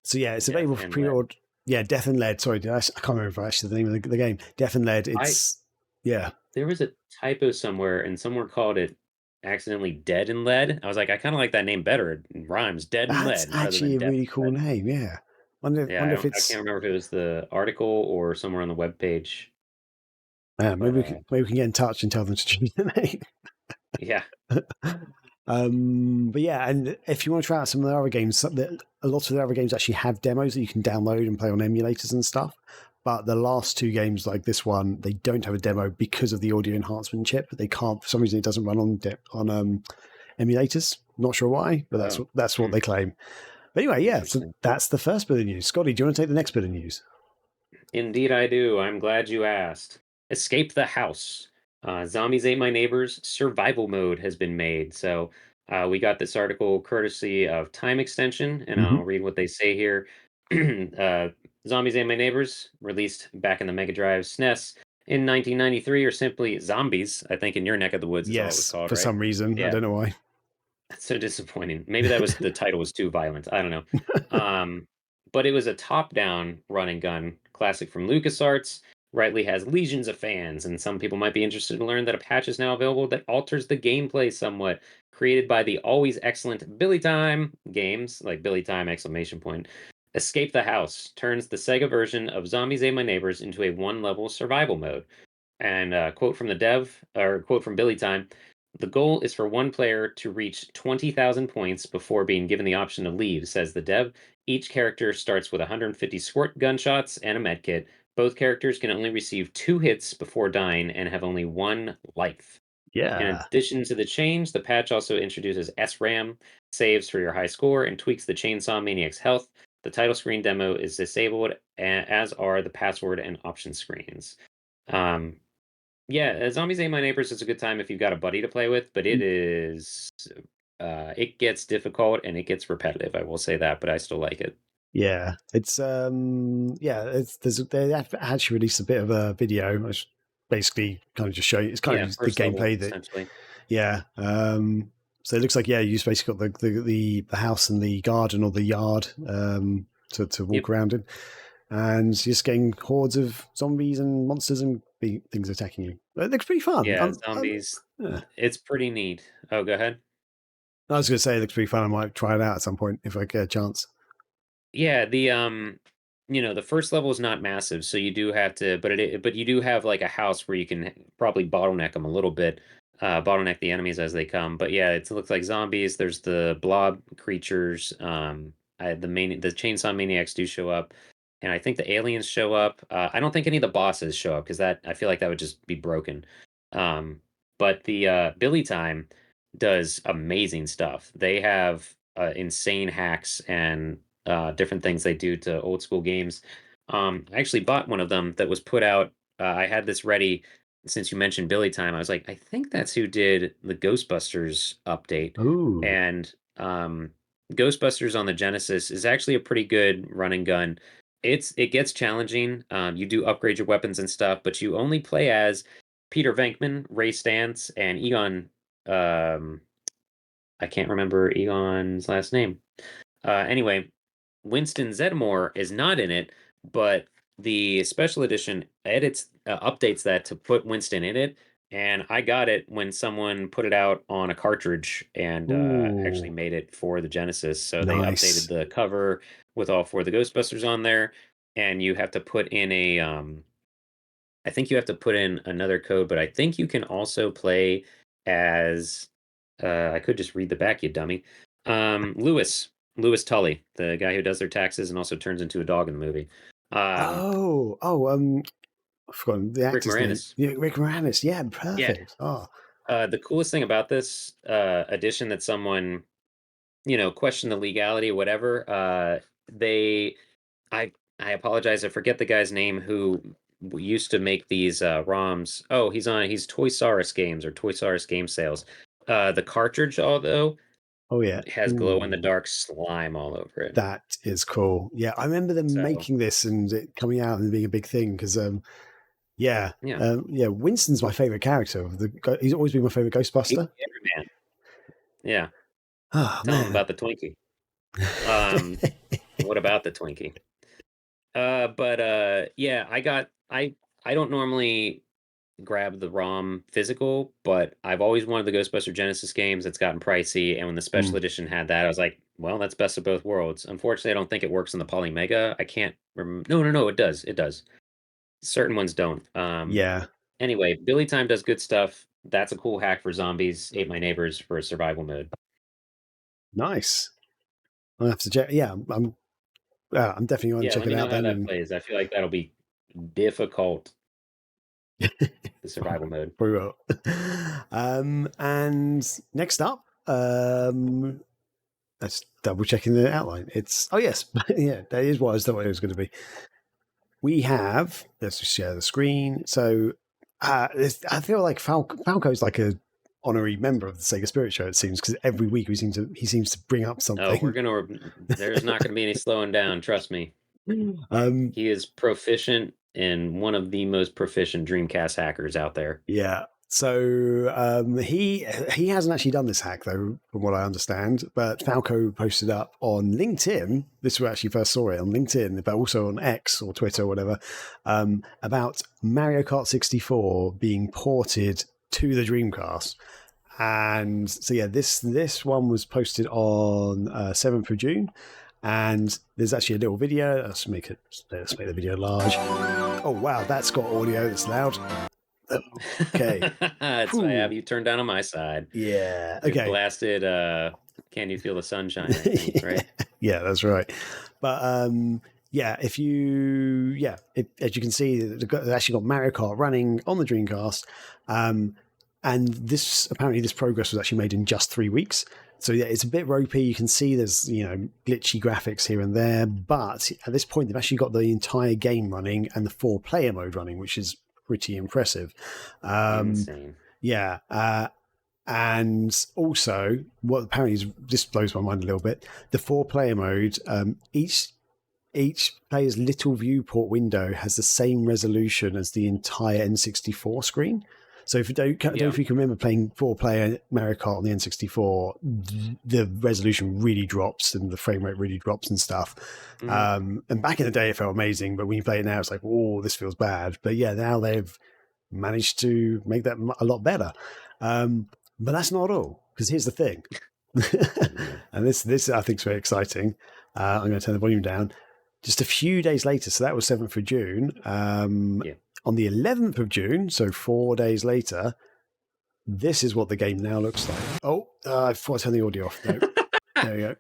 So yeah, it's Death available for and Lead. pre-order. Yeah, Death and Lead. Sorry, I can't remember actually the name of the game. Death and Lead. I It's yeah. There was a typo somewhere, and someone called it accidentally Dead and Lead. I was like, I kind of like that name better. It rhymes, Dead and That's Lead, rather actually than a Death really and cool Lead. name. Yeah. Yeah, Wonder if I it's can't remember if it was the article or somewhere on the web page, but maybe we can get in touch and tell them to change the name. yeah. But yeah, and if you want to try out some of the other games, a lot of the other games actually have demos that you can download and play on emulators and stuff. But the last two games, like this one, they don't have a demo because of the audio enhancement chip. They can't, for some reason, it doesn't run on emulators. Not sure why, but Oh, that's what they claim. But anyway, yeah. So interesting. that's the first bit of news. Scotty, do you want to take the next bit of news? Indeed, I do. I'm glad you asked. Escape the House. Zombies Ate My Neighbors survival mode has been made. So we got this article courtesy of Time Extension, and Mm-hmm. I'll read what they say here. uh, Zombies Ate My Neighbors, released back in the Mega Drive SNES in 1993, or simply Zombies. I think in your neck of the woods is all it was Yes, called, for right? some reason, I Yeah. don't know why. That's so disappointing. Maybe that was the title was too violent. I don't know. Um, but it was a top-down run and gun classic from LucasArts. Rightly has legions of fans, and some people might be interested to learn that a patch is now available that alters the gameplay somewhat. Created by the always excellent Billy Time games, like Billy Time exclamation point. Escape the House turns the Sega version of Zombies Ate My Neighbors into a one-level survival mode. And quote from the dev, or quote from Billy Time: the goal is for one player to reach 20,000 points before being given the option to leave, says the dev. Each character starts with 150 squirt gunshots and a medkit. Both characters can only receive 2 hits before dying and have only 1 life. In Yeah. addition to the change, the patch also introduces SRAM, saves for your high score, and tweaks the Chainsaw Maniac's health. The title screen demo is disabled, as are the password and option screens. Um, yeah, Zombies Ate My Neighbors is a good time if you've got a buddy to play with, but it gets difficult and it gets repetitive. I will say that, but I still like it. Yeah, they have actually released a bit of a video, which basically kind of just show you. It's kind Yeah, of the first level gameplay that essentially. yeah. So it looks like you just basically got the house and the garden or the yard to Yep. walk around in, and you're just getting hordes of zombies and monsters and things attacking you. It looks pretty fun. Yeah, zombies. Yeah. It's pretty neat. Oh, go ahead. I was going to say it looks pretty fun. I might try it out at some point if I get a chance. Yeah, the first level is not massive, so you do have to, but you do have like a house where you can probably bottleneck them a little bit, bottleneck the enemies as they come. But yeah, it looks like zombies. There's the blob creatures. The chainsaw maniacs do show up, and I think the aliens show up. I don't think any of the bosses show up because that I feel like that would just be broken. Um, but the Billy Time does amazing stuff. They have insane hacks and different things they do to old school games. I actually bought one of them that was put out. I had this ready since you mentioned Billy Time. I was like, I think that's who did the Ghostbusters update. Ooh, And Ghostbusters on the Genesis is actually a pretty good run and gun. It gets challenging. You do upgrade your weapons and stuff, but you only play as Peter Venkman, Ray Stantz, and Egon. Um, I can't remember Egon's last name. Anyway, Winston Zeddemore is not in it, but the special edition updates that to put Winston in it. And I got it when someone put it out on a cartridge and actually ooh, made it for the Genesis. So they updated nice. the cover with all 4 of the Ghostbusters on there, and you have to put in I think you have to put in another code, but I think you can also play as I could just read the back, you dummy. Lewis Tully, the guy who does their taxes and also turns into a dog in the movie. Um, I've forgotten the Rick actor's name. Moranis. Yeah, Rick Moranis. Yeah, Yeah. perfect. Oh, The coolest thing about this edition that someone, questioned the legality or whatever, they I apologize, I forget the guy's name who used to make these ROMs. Oh, he's Toys R Us games or Toys R Us game sales. The cartridge, although, Oh yeah. has glow in the Ooh, dark slime all over it. that is cool. Yeah, I remember them So making this and it coming out and being a big thing because yeah, yeah, yeah. Winston's my favorite character. He's always been my favorite Ghostbuster. man. Yeah, Oh tell him man. about the Twinkie. What about the Twinkie? But yeah, I don't normally grab the ROM physical, but I've always wanted the Ghostbuster Genesis games. It's gotten pricey, and when the Mm, special edition had that, I was like, well, that's best of both worlds. Unfortunately, I don't think it works in the Poly Mega. I can't no, no, no, it does. It does. Certain ones don't. yeah, Anyway, Billy Time does good stuff. That's a cool hack for zombies. Ate my neighbors for a survival mode. nice. I'll have to check. Yeah, I'm definitely going to Yeah, check let it me know out how then. that And plays. I feel like that'll be difficult, the survival mode. we will. And next up, let's double checking the outline. It's yes, yeah, that is what I thought it was going to be. We have, let's just share the screen. So I feel like Falco's like a honorary member of the Sega Spirit Show. It seems because every week he seems to bring up Oh, something. there's not gonna be any slowing down, trust me. um, He is proficient and one of the most proficient Dreamcast hackers out there. Yeah. So he hasn't actually done this hack though, from what I understand. But Falco posted up on LinkedIn. This was actually first saw it on LinkedIn, but also on X or Twitter or whatever, about Mario Kart 64 being ported to the Dreamcast. And so yeah, this one was posted on 7th of June. And there's actually a little video. Let's make the video large. Oh wow, that's got audio. That's loud. Okay. That's why I have Whew. you turned down on my side. Yeah. We Okay. blasted Can You Feel the Sunshine, I think, right? Yeah, that's right. But yeah, as you can see, they've actually got Mario Kart running on the Dreamcast, and this progress was actually made in just 3 weeks. So yeah, it's a bit ropey. You can see there's glitchy graphics here and there, but at this point they've actually got the entire game running and the 4-player mode running, which is pretty impressive. Insane. Yeah. And also, what apparently this blows my mind a little bit. The 4-player mode, each player's little viewport window has the same resolution as the entire N64 screen. So if you don't know if you can remember playing 4-player Mario Kart on the N64, the resolution really drops and the frame rate really drops and stuff. And back in the day, it felt amazing, but when you play it now, it's like, oh, this feels bad. But yeah, now they've managed to make that a lot better. But that's not all, because here's the thing. And this I think is very exciting. I'm going to turn the volume down. Just a few days later, so that was 7th of June. On the 11th of June, so 4 days later, this is what the game now looks like. Oh, I thought I turned the audio off. No. There we go.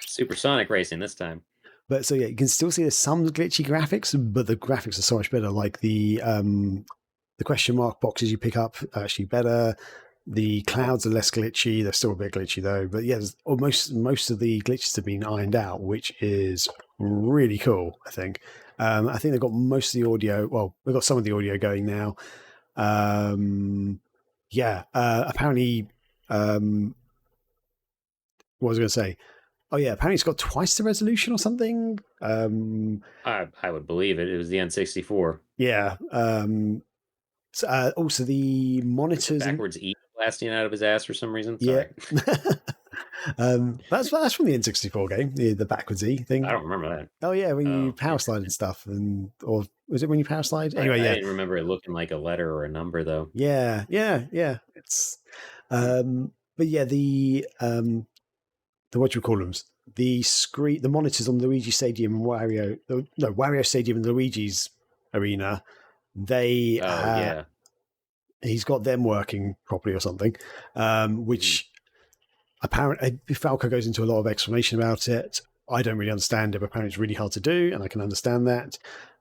Supersonic racing this time. But so yeah, you can still see there's some glitchy graphics, but the graphics are so much better. Like the question mark boxes you pick up are actually better. The clouds are less glitchy. They're still a bit glitchy though. But yeah, most of the glitches have been ironed out, which is really cool, I think. I think they've got most of the audio. Well, we've got some of the audio going now. Apparently, what was I going to say? Oh yeah, apparently it's got twice the resolution or something. I would believe it. It was the N64. Yeah. Also, the monitors backwards E blasting out of his ass for some reason. Yeah. Sorry. That's from the N64 game, the backwards E thing. I don't remember that. Oh yeah, when you power slide and stuff, or was it when you power slide? Anyway, I didn't remember it looking like a letter or a number though. Yeah. It's, but yeah, the what do you call them? The screen, the monitors on Luigi Stadium and Wario Stadium and Luigi's Arena. They, he's got them working properly or something, which apparently Falco goes into a lot of explanation about it. I don't really understand it, but apparently it's really hard to do, and I can understand that.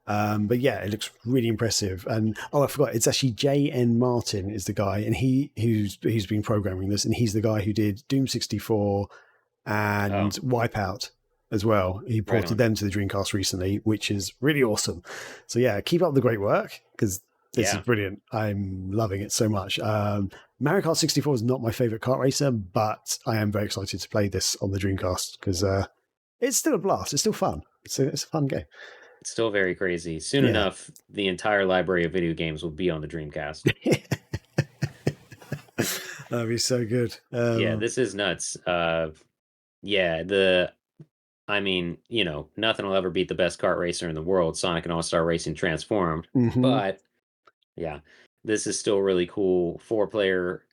But yeah, it looks really impressive. And I forgot, it's actually J.N. Martin is the guy, and who's been programming this, and he's the guy who did Doom 64 and Wipeout. as well. He Right ported on. them to the Dreamcast recently, which is really awesome. So yeah, keep up the great work because this is Yeah. brilliant. I'm loving it so much. Mario Kart 64 is not my favorite kart racer, but I am very excited to play this on the Dreamcast because it's still a blast. It's still fun. It's a fun game. It's still very crazy. Soon Yeah. enough, the entire library of video games will be on the Dreamcast. That'd be so good. Yeah, this is nuts. Yeah, I mean, nothing will ever beat the best kart racer in the world, Sonic and All-Star Racing Transformed. mhm. But yeah, this is still really cool. 4-player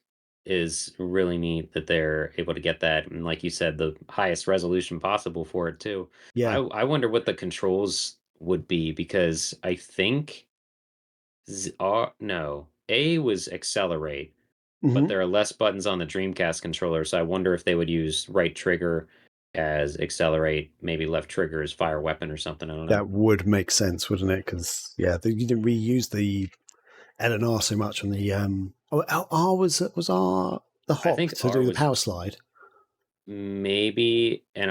is really neat that they're able to get that, and like you said, the highest resolution possible for it too. I Yeah. I wonder what the controls would be because I think no, A was accelerate, but hmm there are less buttons on the Dreamcast controller, so I wonder if they would use right trigger as accelerate, maybe left trigger as fire weapon or something. I don't know. That would make sense, wouldn't it? Because yeah, you didn't reuse the L and R so much on the R was R the I hock think to R do the was power slide. maybe, and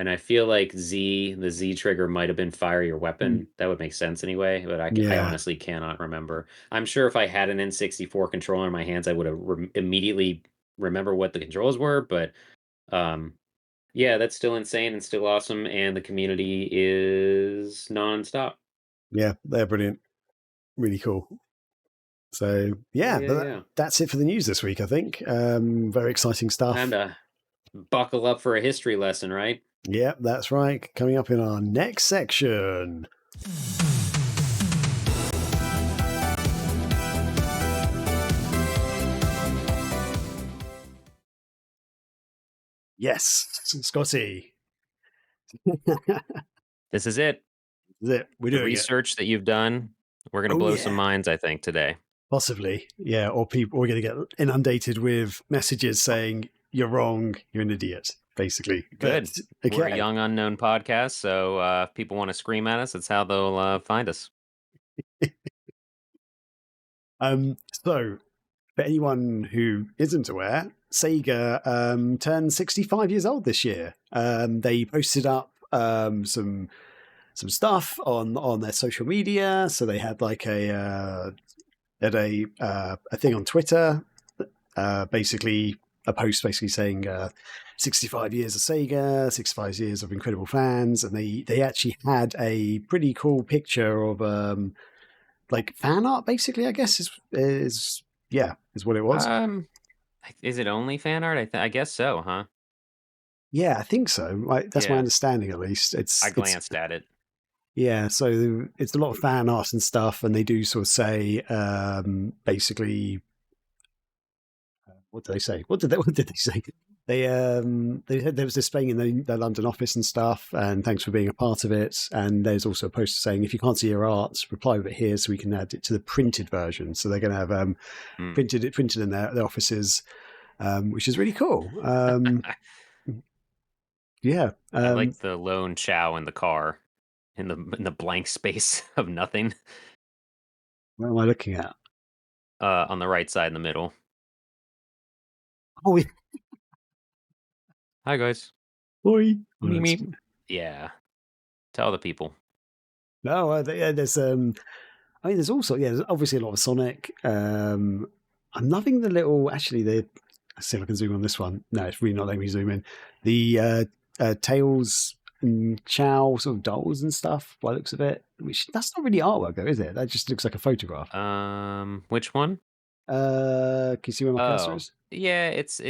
I feel like the Z trigger might have been fire your Mm. weapon. That would make sense anyway, but I Yeah, honestly cannot remember. I'm sure if I had an N64 controller in my hands, I would have immediately remember what the controls were, but um yeah, that's still insane and still awesome, and the community is nonstop. yeah, they're brilliant, really cool. So Yeah, yeah, yeah, but yeah. that's it for the news this week. I think very exciting Time stuff. to buckle up for a history lesson, right? Yeah, that's right. Coming up in our next section. Yes, Scotty. That's This is it. it. We're The doing it. research that you've done, we're gonna Oh blow some yeah. minds, I think, today. Possibly, yeah. Or we're going to get inundated with messages saying you're wrong, you're an idiot, basically. But Good. We're a okay. young unknown podcast, so if people want to scream at us, that's how they'll find us. So for anyone who isn't aware, Sega turned 65 years old this year. They posted up some stuff on their social media. So they had like a thing on Twitter, basically a post basically saying 65 years of Sega, 65 years of incredible fans, and they actually had a pretty cool picture of like fan art, basically. I guess is yeah, is what it was. Is it only fan art? I guess so, huh? Yeah, I think so. That's my Yeah, understanding, at least. I It's glanced at it. yeah. So it's a lot of fan art and stuff, and they do sort of say basically what did they say? What did they say? They said there was this thing in the London office and stuff, and thanks for being a part of it. And there's also a poster saying if you can't see your art, reply with it here so we can add it to the printed version. So they're going to have Hmm. printed in their offices, which is really cool. Yeah. I like the lone chow in the car, in the blank space of nothing, What am I looking at? on the right side in the middle. Oh, Hi guys. boy. Oh, Meep meep. Yeah. Tell the people. no, yeah, there's I mean, there's also there's obviously a lot of Sonic. I'm loving the little. Actually, let's see if I can zoom on this one. No, it's really not letting me zoom in. The Tails and Chow sort of dolls and stuff. By the looks of it, which that's not really artwork though, is it? That just looks like a photograph. Which one? Can you see where my cursor Oh, is? yeah, it's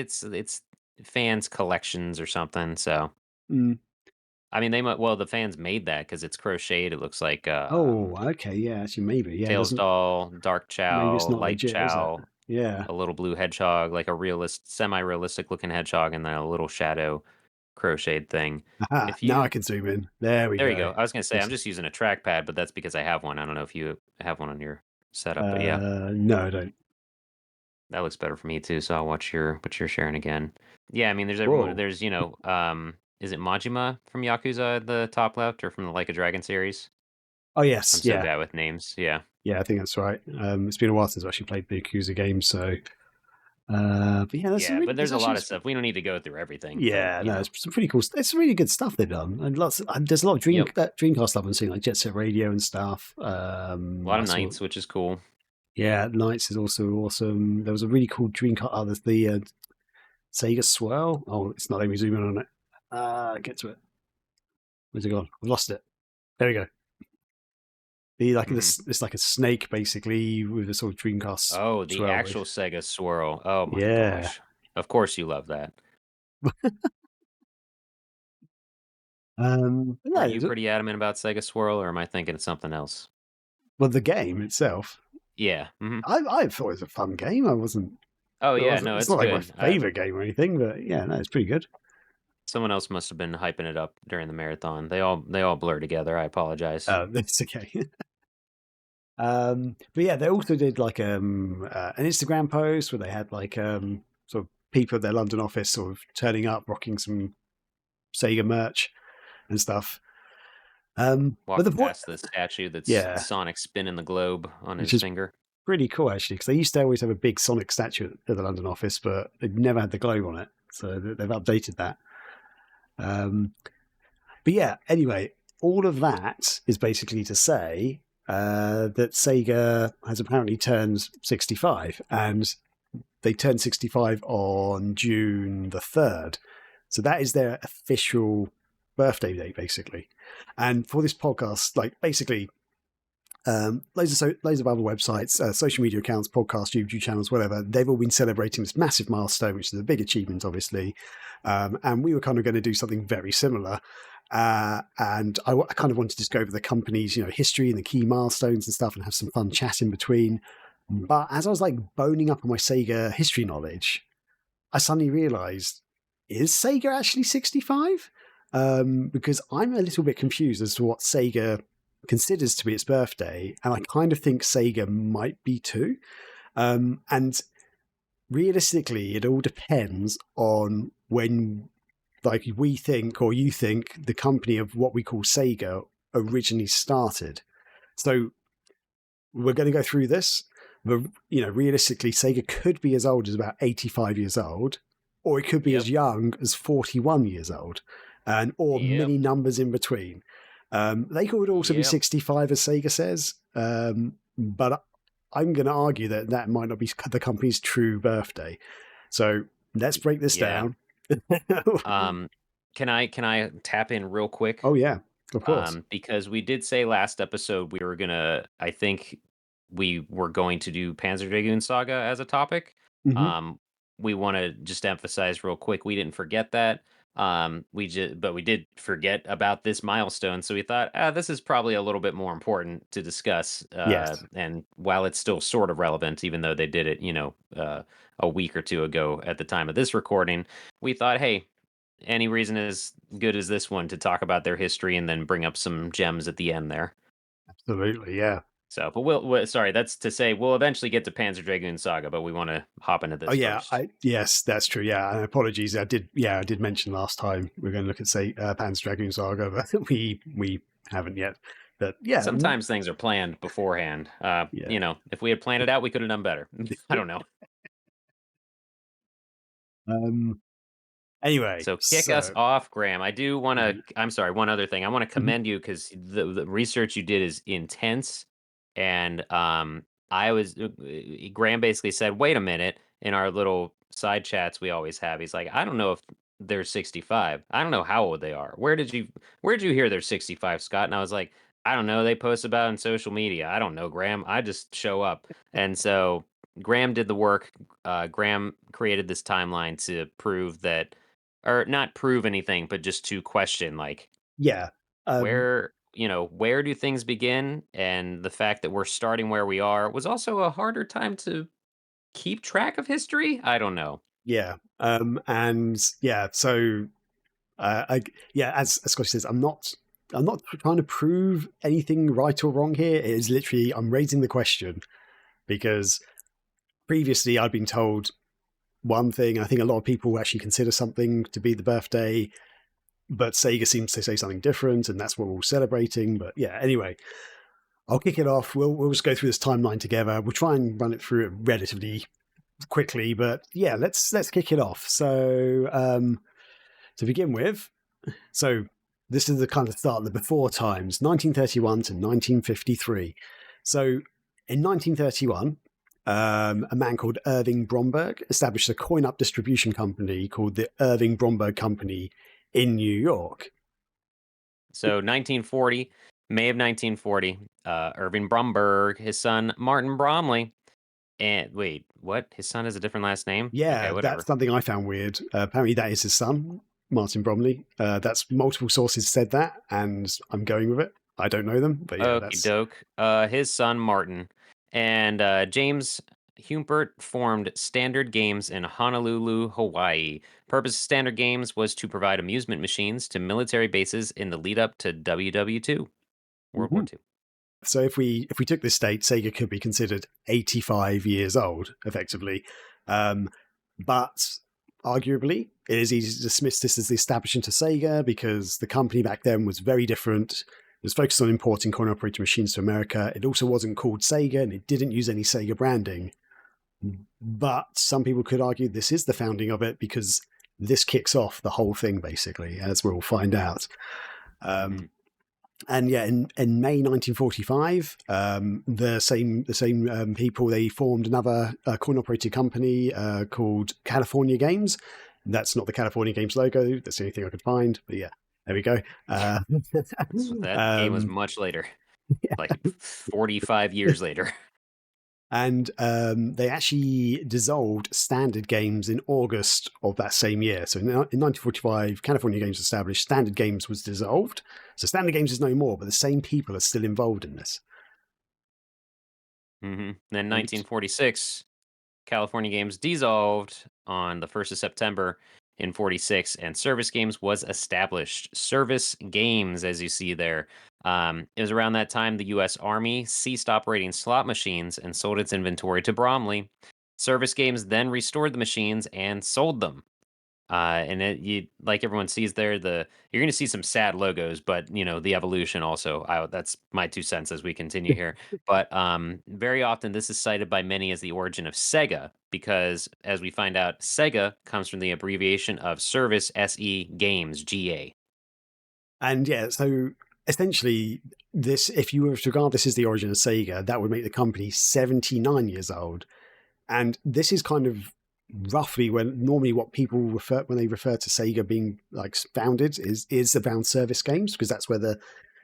fans collections or something. So Mm. I mean, they might. Well, the fans made that because it's crocheted. It looks like Oh, okay, yeah. Actually, maybe. Yeah, it Tails doesn't. doll, dark Maybe chow, it's not light legit, is it? chow, Yeah. a little blue hedgehog, like a semi-realistic looking hedgehog, and then a little shadow crocheted thing. Aha, If now I you, can zoom in. There we there you go. go. I was gonna say I'm just using a trackpad, but that's because I have one. I don't know if you have one on your setup, but yeah, No, I don't. that looks better for me too. So I'll watch what you're sharing again. Yeah, I mean, there's everyone. Whoa. There's is it Majima from Yakuza at the top left, or from the Like a Dragon series? Oh I'm yes, so yeah. bad with names. Yeah. Yeah, I think that's right. It's been a while since I actually played the Yakuza games, so But yeah, But there's a actually lot of stuff. We don't need to go through everything. yeah, But, no, it's some pretty cool. It's really good stuff they've done, and there's a lot of Yep. Dreamcast stuff I'm seeing, like Jet Set Radio and stuff. A lot of nights, which is cool. Yeah, Nights is also awesome. There was a really cool Dreamcast. Oh, there's the SEGA Swirl. Oh, it's not letting me zoom in on it. Get to it. Where's it gone? I've lost it. There we go. It's like a snake basically with a sort of Dreamcast. Oh, the swirl actual Sega Swirl. Oh my Yeah. gosh. Of course you love that. Are you pretty adamant about Sega Swirl, or am I thinking of something else? Well, the game itself. Yeah. I thought it was a fun game. I wasn't. Oh yeah, no, it's it's not good. like my favorite game or anything, but yeah, no, it's pretty good. Someone else must have been hyping it up during the marathon. They all blur together. I apologize. It's okay. But yeah, they also did like an Instagram post where they had like sort of people at their London office sort of turning up, rocking some Sega merch and stuff. Walking past the statue that's Sonic spinning the globe on his finger. Pretty cool actually, because they used to always have a big Sonic statue at the London office, but they've never had the globe on it, so they've updated that. But yeah, anyway, all of that is basically to say that Sega has apparently turned 65, and they turned 65 on June the 3rd. So that is their official birthday date, basically. And for this podcast, like basically loads of other websites, social media accounts, podcasts, YouTube channels, whatever, they've all been celebrating this massive milestone, which is a big achievement, obviously. And we were kind of going to do something very similar. And I kind of wanted to just go over the company's, history and the key milestones and stuff and have some fun chat in between. But as I was like boning up on my Sega history knowledge, I suddenly realized, is Sega actually 65? Because I'm a little bit confused as to what Sega considers to be its birthday, and I kind of think Sega might be too. And realistically, it all depends on when, like, we think or you think the company of what we call Sega originally started. So we're going to go through this. But, realistically, Sega could be as old as about 85 years old, or it could be as young as 41 years old, or many numbers in between. They could also be 65, as Sega says, but I'm going to argue that might not be the company's true birthday. So let's break this down. Can I tap in real quick? Oh yeah, of course. Because we did say last episode I think we were going to do Panzer Dragoon Saga as a topic. Mm-hmm. We want to just emphasize real quick, we didn't forget that. But we did forget about this milestone, so we thought this is probably a little bit more important to discuss. Yes. And while it's still sort of relevant, even though they did it, a week or two ago at the time of this recording, we thought, hey, any reason as good as this one to talk about their history and then bring up some gems at the end there. Absolutely, yeah. So, but sorry, that's to say we'll eventually get to Panzer Dragoon Saga, but we want to hop into this. Oh yeah, first. Yes, that's true. Yeah, and apologies, I did mention last time we are going to look at Panzer Dragoon Saga, but we haven't yet. But yeah, sometimes things are planned beforehand. If we had planned it out, we could have done better. I don't know. Anyway, so kick us off, Graham. I do want to. I'm sorry. One other thing, I want to commend you because the research you did is intense. And Graham basically said, wait a minute, in our little side chats we always have. He's like, I don't know if they're 65. I don't know how old they are. Where did you hear they're 65, Scott? And I was like, I don't know. They post about it on social media. I don't know, Graham. I just show up. And so Graham did the work. Graham created this timeline to prove that, or not prove anything, but just to question, like, where do things begin? And the fact that we're starting where we are was also a harder time to keep track of history. I don't know. Yeah. So as Scotty says, I'm not trying to prove anything right or wrong here. It is literally, I'm raising the question because previously I'd been told one thing. I think a lot of people actually consider something to be the birthday, but Sega seems to say something different, and that's what we're all celebrating. But yeah, anyway, I'll kick it off. We'll just go through this timeline together. We'll try and run it through relatively quickly, but yeah, let's kick it off. So to begin with, so this is the kind of start, the before times, 1931 to 1953. So in 1931, a man called Irving Bromberg established a coin-up distribution company called the Irving Bromberg Company in New York. So 1940, May of 1940, Irving Bromberg, his son Martin Bromley, and wait, what? His son has a different last name? Okay, Yeah, whatever. that's something I found weird. Apparently, that is his son, Martin Bromley. That's multiple sources said that, and I'm going with it. I don't know them, but yeah, Okie that's. doke. His son Martin and James Humpert formed Standard Games in Honolulu, Hawaii. Purpose of Standard Games was to provide amusement machines to military bases in the lead up to WW2, World War Mhm. II. So if we took this date, Sega could be considered 85 years old, effectively. Um, but arguably, it is easy to dismiss this as the establishment of Sega because the company back then was very different. It was focused on importing coin operated machines to America. It also wasn't called Sega and it didn't use any Sega branding. But some people could argue this is the founding of it because this kicks off the whole thing, basically, as we'll find out. Mhm. And yeah, in May 1945, the same people, they formed another coin operated company called California Games. That's not the California Games logo. That's the only thing I could find. But yeah, there we go. That game was Um, much later, like 45 years later. and they actually dissolved Standard Games in August of that same year. So in 1945, California Games established, Standard Games was dissolved. So Standard Games is no more, but the same people are still involved in this. Then Right. 1946, California Games dissolved on the 1st of September in 46, and Service Games was established. Service Games, as you see there. It was around that time the U.S. Army ceased operating slot machines and sold its inventory to Bromley. Service Games then restored the machines and sold them. And you like everyone sees there, you're going to see some sad logos, but the evolution also. That's my 2 cents as we continue here. But very often this is cited by many as the origin of Sega because, as we find out, Sega comes from the abbreviation of Service SE Games GA. And yeah, so essentially, this, if you were to regard this as the origin of Sega, that would make the company 79 years old. And this is kind of roughly when normally what people refer when they refer to Sega being like founded is around service games because that's where the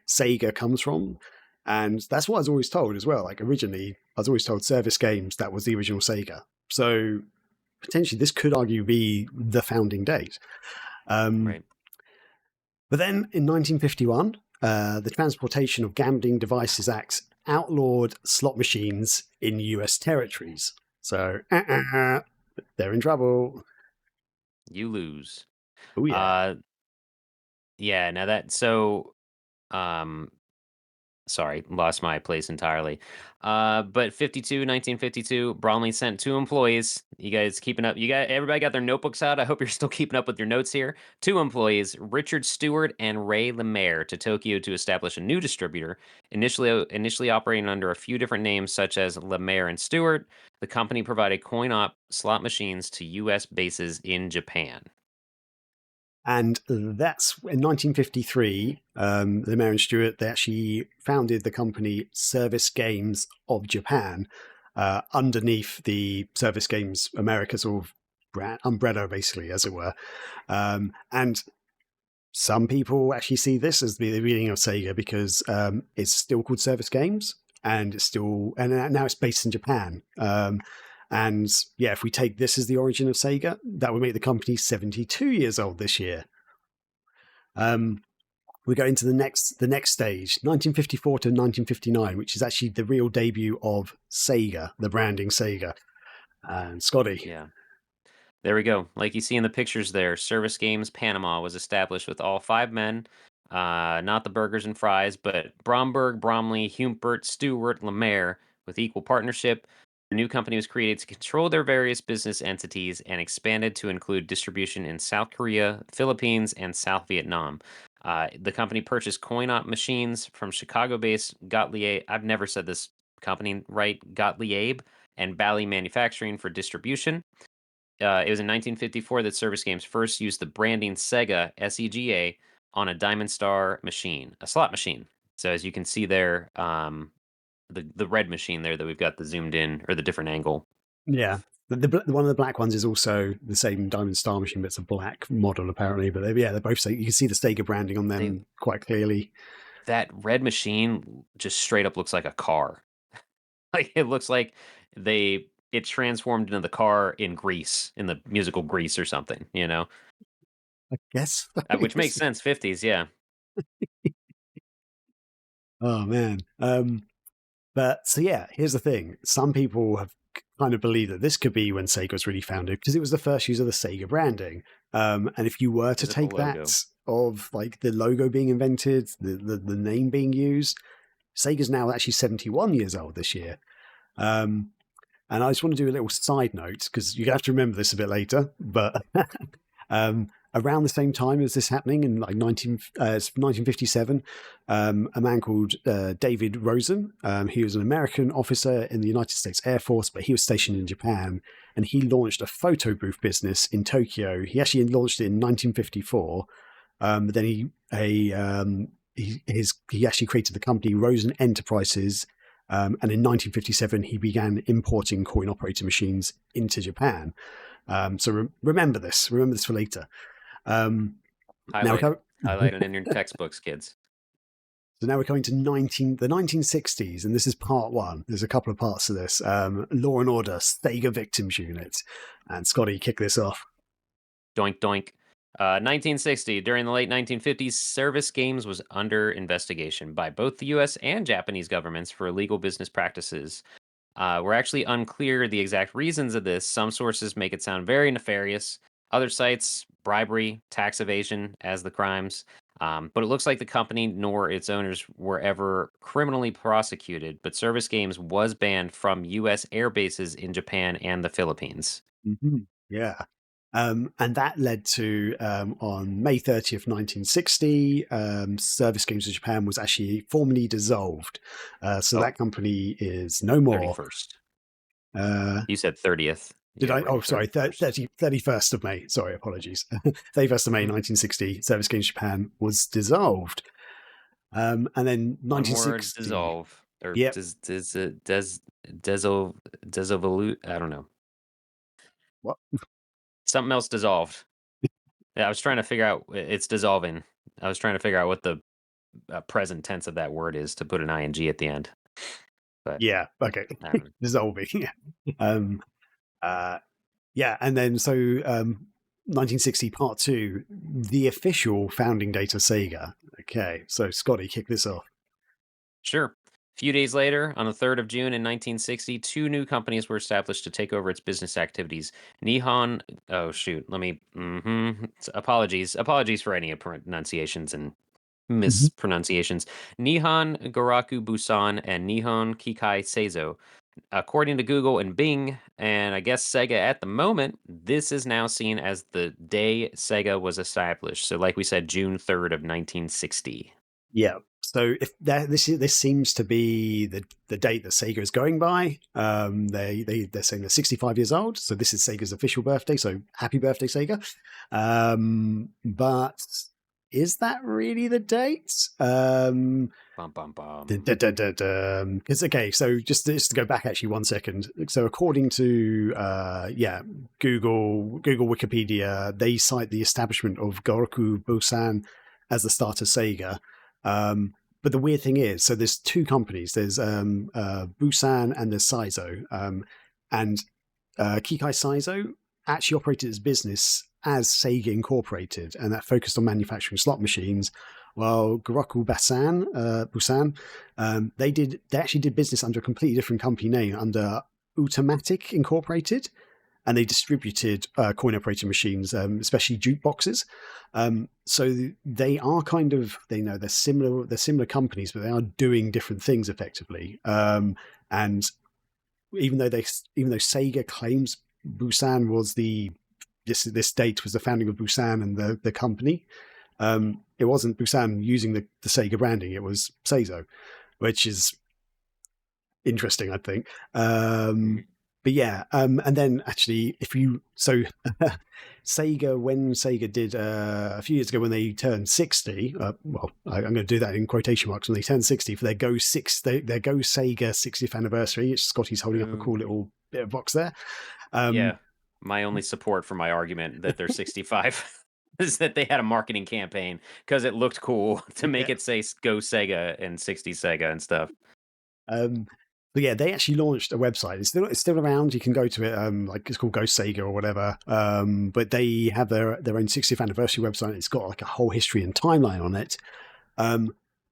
Sega comes from. And that's what I was always told as well. Like originally, I was always told service games, that was the original Sega. So potentially this could argue be the founding date. Um, Right. but then in 1951, the Transportation of Gambling Devices Act outlawed slot machines in US territories. So they're in trouble. You lose. Oh, yeah. Uh, yeah. Now that so um Sorry, lost my place entirely. But 1952, Bromley sent 2 employees. You guys keeping up? Everybody got their notebooks out. I hope you're still keeping up with your notes here. 2 employees, Richard Stewart and Ray Lemaire, to Tokyo to establish a new distributor. Initially operating under a few different names such as Lemaire and Stewart, the company provided coin-op slot machines to U.S. bases in Japan. And that's in 1953, the Mayor and Stewart, they actually founded the company Service Games of Japan underneath the Service Games America sort of brand, umbrella, basically, as it were. And some people actually see this as the beginning of Sega because it's still called Service Games and it's still, and now it's based in Japan. And yeah, if we take this as the origin of Sega, that would make the company 72 years old this year. We go into the next stage, 1954 to 1959, which is actually the real debut of Sega, the branding Sega. And Scotty. Yeah. There we go. Like you see in the pictures there, Service Games Panama was established with all 5 men, not the burgers and fries, but Bromberg, Bromley, Humpert, Stewart, Lemaire, with equal partnership. The new company was created to control their various business entities and expanded to include distribution in South Korea, Philippines, and South Vietnam. The company purchased coin-op machines from Chicago-based Gottlieb. I've never said this company right. Gottlieb. and Bally Manufacturing for distribution. It was in 1954 that Service Games first used the branding SEGA SEGA on a Diamond Star machine, a slot machine. So as you can see there, the red machine there that we've got the zoomed in or the different angle. Yeah. One of the black ones is also the same Diamond Star machine, but it's a black model apparently. But they're both you can see the Sega branding on them quite clearly. That red machine just straight up looks like a car. Like it looks like it transformed into the car in Grease, in the musical Grease or something, you know? I guess. Which makes sense, 50s, yeah. Oh man. But so yeah, here's the thing. Some people have kind of believed that this could be when Sega was really founded because it was the first use of the Sega branding. And if you were to take that of like the logo being invented, the name being used, Sega's now actually 71 years old this year. And I just want to do a little side note because you have to remember this a bit later. But around the same time as this happening in like 1957, a man called David Rosen, he was an American officer in the United States Air Force, but he was stationed in Japan, and he launched a photo booth business in Tokyo. He actually launched it in 1954. But then he actually created the company Rosen Enterprises. And in 1957, he began importing coin-operated machines into Japan. So remember this for later. Highlight it in your textbooks, kids. So now we're coming to the 1960s, and this is part one. There's a couple of parts to this. Law and Order, Sega Victims Unit. And Scotty, kick this off. Doink, doink. 1960, during the late 1950s, Service Games was under investigation by both the U.S. and Japanese governments for illegal business practices. We're actually unclear the exact reasons of this. Some sources make it sound very nefarious. Other sites, bribery, tax evasion as the crimes. But it looks like the company nor its owners were ever criminally prosecuted, but Service Games was banned from U.S. air bases in Japan and the Philippines. Mm-hmm. Yeah. And that led to, on May 30th, 1960, Service Games of Japan was actually formally dissolved. That company is no more. 31st. You said 30th. Did I? Oh, sorry, 31st of May. Sorry, apologies. 31st of May, 1960, Service Games Japan was dissolved. And then 1960... dissolve. Or yep. Desolute. I don't know. What? Something else dissolved. Yeah, I was trying to figure out. It's dissolving. I was trying to figure out what the present tense of that word is to put an ing at the end. But yeah, okay. Dissolving. Yeah, and then so 1960 part 2, the official founding date of Sega. Okay, so Scotty, kick this off. Sure. A few days later, on the 3rd of June in 1960, 2 new companies were established to take over its business activities. Nihon... Oh, shoot. Let me... Apologies for any pronunciations and mispronunciations. Nihon Goraku Busan and Nihon Kikai Seizo. According to Google and Bing, and I guess Sega at the moment, this is now seen as the day Sega was established. So like we said, June 3rd of 1960. Yeah. So if this seems to be the date that Sega is going by. They're saying they're 65 years old, so this is Sega's official birthday. So happy birthday, Sega! But is that really the date? Bum bum bum. Because okay, so just to go back actually 1 second. So according to Google Wikipedia, they cite the establishment of Goraku Busan as the start of Sega. But the weird thing is, so there's 2 companies. There's Busan and there's Seizo. And Kikai Seizo actually operated its business as Sega Incorporated, and that focused on manufacturing slot machines. While Goraku Busan, they actually did business under a completely different company name, under Automatic Incorporated. And they distributed coin-operated machines, especially jukeboxes. So they are kind of, they're similar companies, but they are doing different things effectively. And even though Sega claims Busan was this date was the founding of Busan and the company, it wasn't Busan using the Sega branding; it was Seizo, which is interesting, I think. but yeah, and then actually, Sega, when Sega did a few years ago when they turned 60, well, I'm going to do that in quotation marks, when they turned 60 for their Go Sega 60th anniversary, which Scotty's holding up a cool little bit of box there. Yeah, my only support for my argument that they're 65 is that they had a marketing campaign because it looked cool to make it say Go Sega and 60 Sega and stuff. But yeah, they actually launched a website. It's still around. You can go to it. Like it's called Go Sega or whatever. But they have their own 60th anniversary website. It's got like a whole history and timeline on it.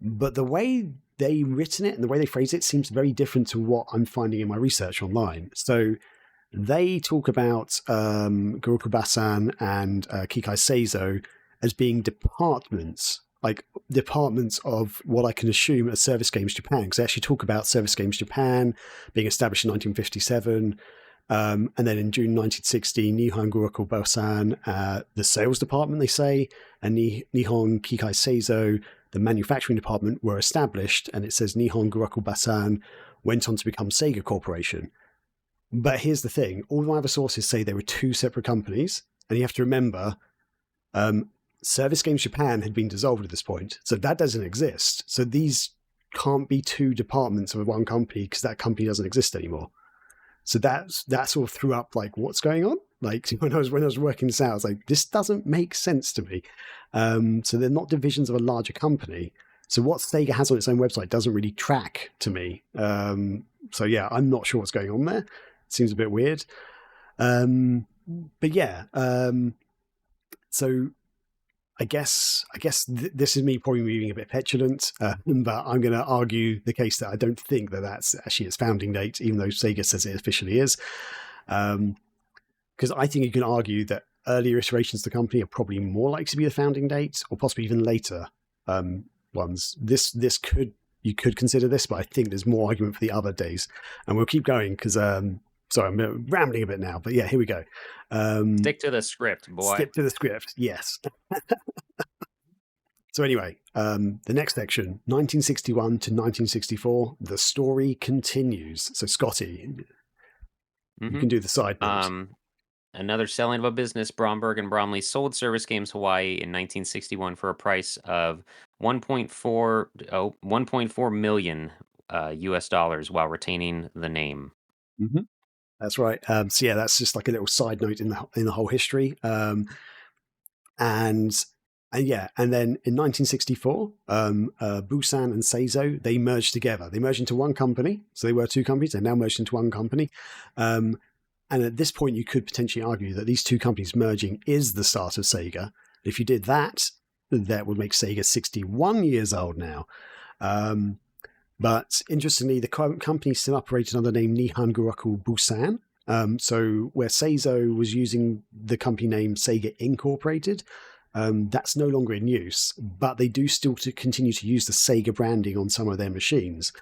But the way they written it and the way they phrase it seems very different to what I'm finding in my research online. So they talk about Gurukubasan and Kikai Seizo as being departments of what I can assume are Service Games Japan, because they actually talk about Service Games Japan being established in 1957, and then in June 1960, Nihon Gurukubasan, the sales department, they say, and Nihon Kikai Seizo, the manufacturing department, were established, and it says Nihon Gurukubasan went on to become Sega Corporation. But here's the thing, all my other sources say they were two separate companies, and you have to remember, Service Games Japan had been dissolved at this point, so that doesn't exist. So these can't be two departments of one company because that company doesn't exist anymore. So that sort of threw up like, what's going on? Like when I was working this out, I was like, this doesn't make sense to me. So they're not divisions of a larger company. So what Sega has on its own website doesn't really track to me. So yeah, I'm not sure what's going on there. It seems a bit weird. But yeah, so I guess this is me probably being a bit petulant, but I'm going to argue the case that I don't think that that's actually its founding date, even though Sega says it officially is. Because I think you can argue that earlier iterations of the company are probably more likely to be the founding date, or possibly even later ones. You could consider this, but I think there's more argument for the other days. And we'll keep going because sorry, I'm rambling a bit now, but yeah, here we go. Stick to the script, boy. Stick to the script, yes. So anyway, the next section, 1961 to 1964, the story continues. So Scotty, you can do the side notes. Another selling of a business, Bromberg and Bromley sold Service Games Hawaii in 1961 for a price of $1.4 million US dollars while retaining the name. Mm-hmm. That's right. So yeah, that's just like a little side note in the whole history. And then in 1964, Busan and Seizo, they merged together. They merged into one company. So they were two companies. They're now merged into one company. And at this point, you could potentially argue that these two companies merging is the start of Sega. If you did that, that would make Sega 61 years old now. But interestingly, the company still operated under the name Nihon Guroku Busan. So where Seizo was using the company name Sega Incorporated, that's no longer in use, but they do still continue to use the Sega branding on some of their machines.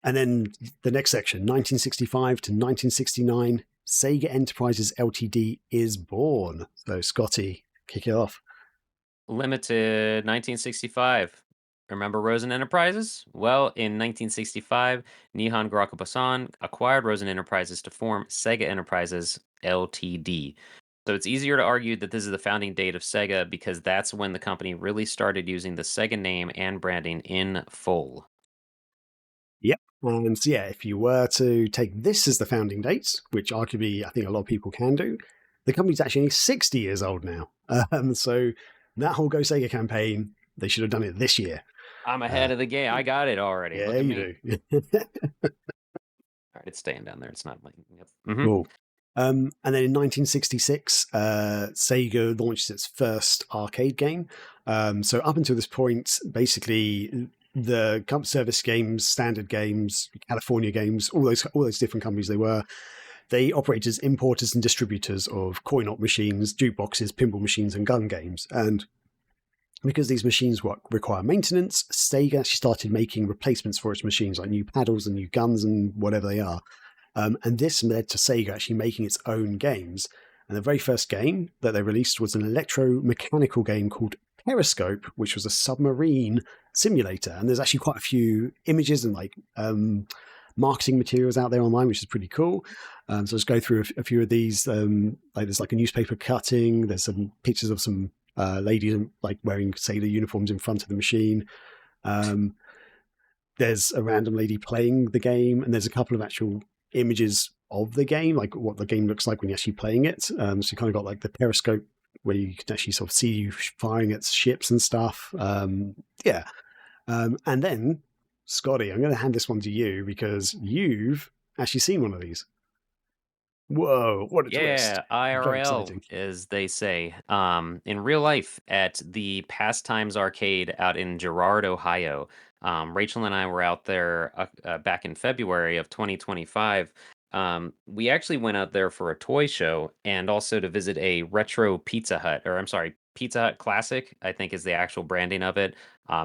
And then the next section, 1965 to 1969, Sega Enterprises Ltd. is born. So Scotty, kick it off. Limited 1965. Remember Rosen Enterprises? Well, in 1965, Nihon Guroku acquired Rosen Enterprises to form Sega Enterprises Ltd. So it's easier to argue that this is the founding date of Sega because that's when the company really started using the Sega name and branding in full. Yep. And so yeah, if you were to take this as the founding date, which arguably I think a lot of people can do, the company's actually 60 years old now. So that whole Go Sega campaign, they should have done it this year. I'm ahead of the game. I got it already. Yeah, you do. All right, it's staying down there. It's not like... Yep. Mm-hmm. Cool. And then in 1966, Sega launched its first arcade game. So up until this point, basically the Service Games, Standard Games, California Games, all those different companies they operated as importers and distributors of coin-op machines, jukeboxes, pinball machines, and gun games. And because these machines require maintenance, Sega actually started making replacements for its machines, like new paddles and new guns and whatever they are. And this led to Sega actually making its own games. And the very first game that they released was an electromechanical game called Periscope, which was a submarine simulator. And there's actually quite a few images and marketing materials out there online, which is pretty cool. So let's go through a few of these. Like there's like a newspaper cutting. There's some pictures of some ladies like wearing sailor uniforms in front of the machine. There's a random lady playing the game, and there's a couple of actual images of the game, like what the game looks like when you're actually playing it. So you kind of got like the periscope where you can actually sort of see you firing at ships and stuff. Yeah. And then, Scotty, I'm going to hand this one to you because you've actually seen one of these. Whoa, what a twist. Yeah, Very IRL, exciting. as they say. In real life at the Pastimes Arcade out in Girard, Ohio. Rachel and I were out there back in February of 2025. We actually went out there for a toy show and also to visit a retro Pizza Hut, or I'm sorry, Pizza Hut Classic, I think is the actual branding of it.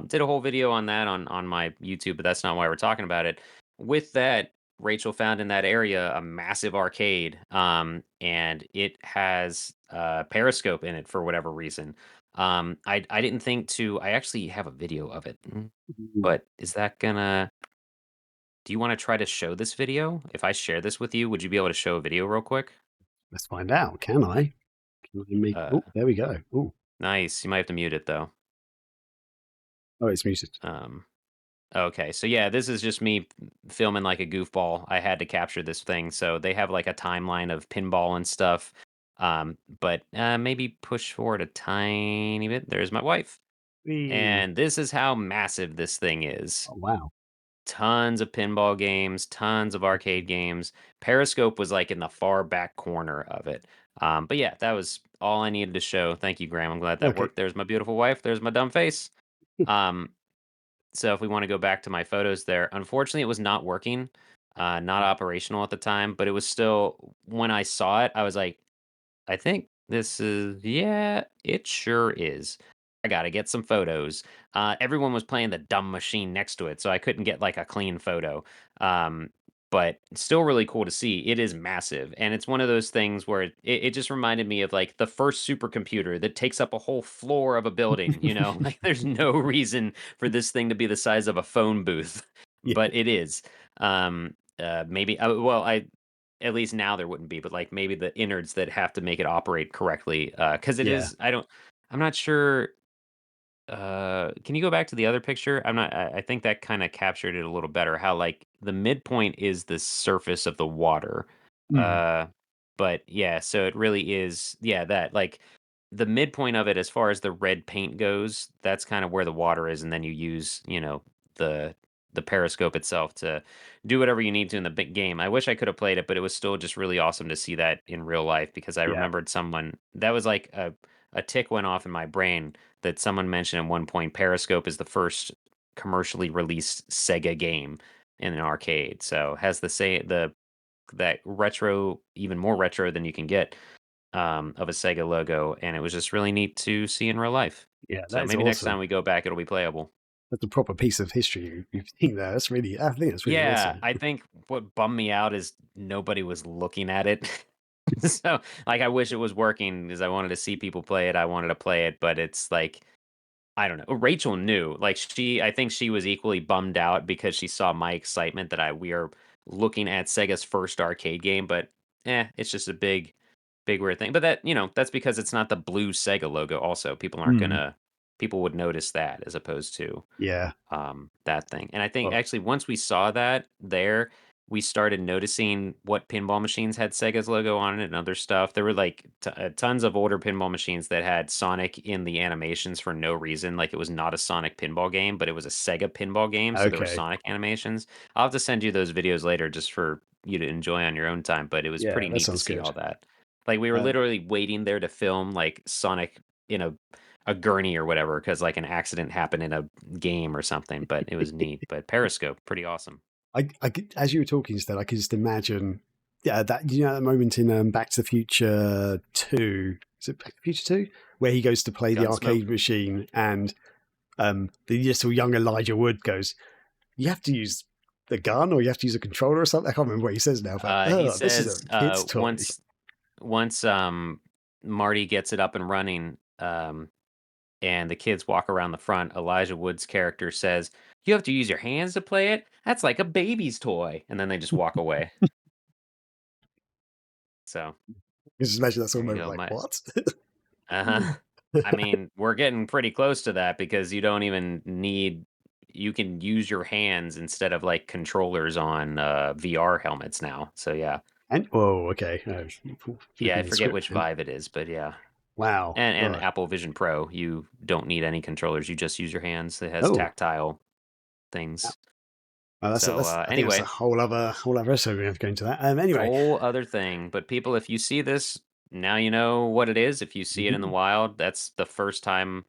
Did a whole video on that on my YouTube, but that's not why we're talking about it. With that, Rachel found in that area a massive arcade, and it has Periscope in it for whatever reason. I didn't think to. I actually have a video of it, Ooh, but is that gonna? Do you want to try to show this video? If I share this with you, would you be able to show a video real quick? let's find out. Can I? Can I make? Uh, Oh, there we go. Oh, nice. You might have to mute it though. oh, it's muted. Um, Okay, so yeah, this is just me filming like a goofball. I had to capture this thing, so they have like a timeline of pinball and stuff. But maybe push forward a tiny bit. There's my wife, Whee. and this is how massive this thing is. Oh, wow. Tons of pinball games, tons of arcade games. Periscope was like in the far back corner of it. But yeah, that was all I needed to show. Thank you, Graham. I'm glad that Okay. worked. There's my beautiful wife. There's my dumb face. Um, so if we want to go back to my photos there, unfortunately, it was not working, not operational at the time, but it was still, when I saw it, I was like, I think this is, yeah, it sure is. I got to get some photos. Everyone was playing the dumb machine next to it, so I couldn't get like a clean photo. Um, but still really cool to see. It is massive. And it's one of those things where it just reminded me of like the first supercomputer that takes up a whole floor of a building, you know? Like there's no reason for this thing to be the size of a phone booth, Yeah. but it is. Maybe, well, I at least now there wouldn't be, but like maybe the innards that have to make it operate correctly. Because it Yeah. is, I'm not sure. Can you go back to the other picture? I think that kind of captured it a little better. How like the midpoint is the surface of the water. Mm. Uh, but yeah, so it really is, yeah, that like the midpoint of it as far as the red paint goes, that's kind of where the water is, and then you use, the the periscope itself to do whatever you need to in the big game. I wish I could have played it, but it was still just really awesome to see that in real life because I Yeah. remembered someone that was like a tick went off in my brain that someone mentioned at one point Periscope is the first commercially released Sega game in an arcade. So has the that retro, even more retro than you can get, of a Sega logo, and it was just really neat to see in real life. Yeah. That So is maybe next awesome. time we go back, it'll be playable. That's a proper piece of history you've seen there. I think that's really Yeah, awesome. I think what bummed me out is nobody was looking at it. So, like, I wish it was working because I wanted to see people play it. I wanted to play it, but it's like I don't know. Rachel knew. Like I think she was equally bummed out because she saw my excitement that we are looking at Sega's first arcade game, but it's just a big weird thing. But that's because it's not the blue Sega logo also. Mm. People would notice that as opposed to Yeah. that thing. And I think Well, actually once we saw that there, we started noticing what pinball machines had Sega's logo on it and other stuff. There were like tons of older pinball machines that had Sonic in the animations for no reason. Like it was not a Sonic pinball game, but it was a Sega pinball game. So there were okay. Sonic animations. I'll have to send you those videos later just for you to enjoy on your own time. But it was Yeah, pretty that neat to sounds see good. all that. Like we were Um, literally waiting there to film like Sonic in a gurney or whatever because like an accident happened in a game or something, but it was neat. But Periscope, pretty awesome. as you were talking, Stan, I could just imagine, yeah, that moment in Back to the Future 2, is it Back to the Future 2? Where he goes to play the Gunsmoke. arcade machine and the little young Elijah Wood goes, you have to use the gun or you have to use a controller or something. I can't remember what he says now, but He oh, this is a says kid's toy. once Marty gets it up and running, and the kids walk around the front, Elijah Wood's character says, "You have to use your hands to play it? That's like a baby's toy." And then they just walk away. So Just imagine that sort there of you moment, go. like, what? Uh-huh. I mean, we're getting pretty close to that because you don't even need you can use your hands instead of like controllers on VR helmets now. So yeah. And oh, okay. Yeah, Looking I at the forget script. which Vive it is, but yeah. Wow. And Right. Apple Vision Pro, you don't need any controllers. You just use your hands. It has Oh, tactile things. So I think that's a anyway, whole other episode. We have to go into that. Anyway. whole other thing. But people, if you see this, now you know what it is. If you see it in the Mhm. wild, that's the first time.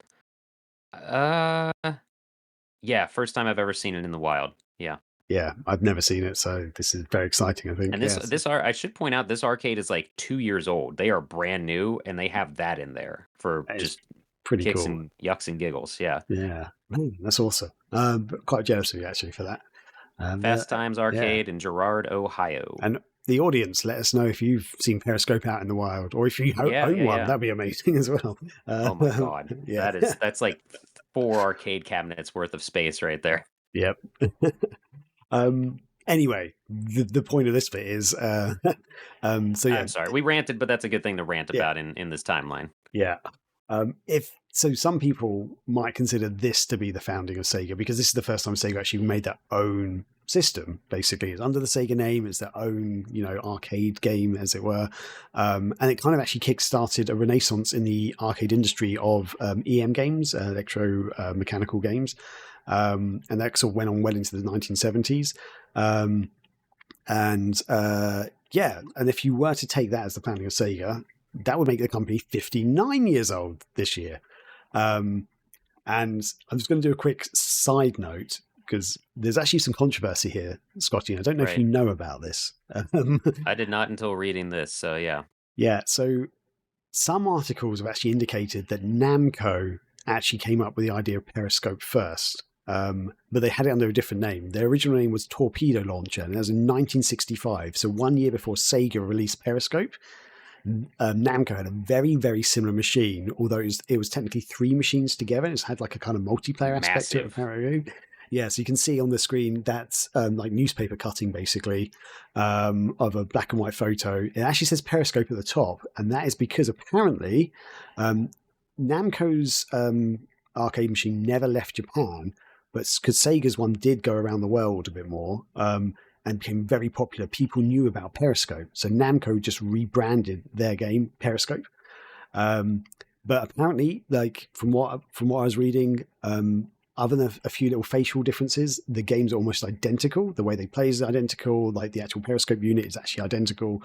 Uh, yeah, first time I've ever seen it in the wild. Yeah. Yeah, I've never seen it, so this is very exciting, I think. And Yes. I should point out this arcade is like 2 years old. They are brand new, and they have that in there for That is just pretty kicks cool. and yucks and giggles. Yeah. Yeah. That's awesome. But quite jealous of you, actually, for that. Fast Times Yeah. Arcade in Girard, Ohio. And the audience, let us know if you've seen Periscope out in the wild, or if you Yeah, own yeah, one. yeah. That'd be amazing as well. Oh my god. Yeah. That's like 4 arcade cabinets worth of space right there. Yep. Anyway, the point of this bit is, so yeah, I'm sorry. We ranted, but that's a good thing to rant yeah, about in this timeline. yeah. If so, some people might consider this to be the founding of Sega because this is the first time Sega actually made their own system. Basically, it's under the Sega name. It's their own, arcade game, as it were, and it kind of actually kick-started a renaissance in the arcade industry of EM games, electro mechanical games, and that sort of went on well into the 1970s. Yeah, and if you were to take that as the founding of Sega, that would make the company 59 years old this year. And I'm just going to do a quick side note because there's actually some controversy here, Scotty. And I don't know if you know about this. I did not until reading this, so yeah. Yeah, so some articles have actually indicated that Namco actually came up with the idea of Periscope first, but they had it under a different name. Their original name was Torpedo Launcher, and that was in 1965, so 1 year before Sega released Periscope. Namco had a very, very similar machine, although it was technically 3 machines together. It's had like a kind of multiplayer aspect to it, apparently. Yeah, so you can see on the screen that's like newspaper cutting, basically, of a black and white photo. It actually says Periscope at the top, and that is because apparently Namco's arcade machine never left Japan, but because Sega's one did go around the world a bit more, and became very popular. People knew about Periscope, so Namco just rebranded their game Periscope. But apparently, like from what I was reading, other than a few little facial differences, the game's are almost identical. The way they play is identical. Like the actual Periscope unit is actually identical.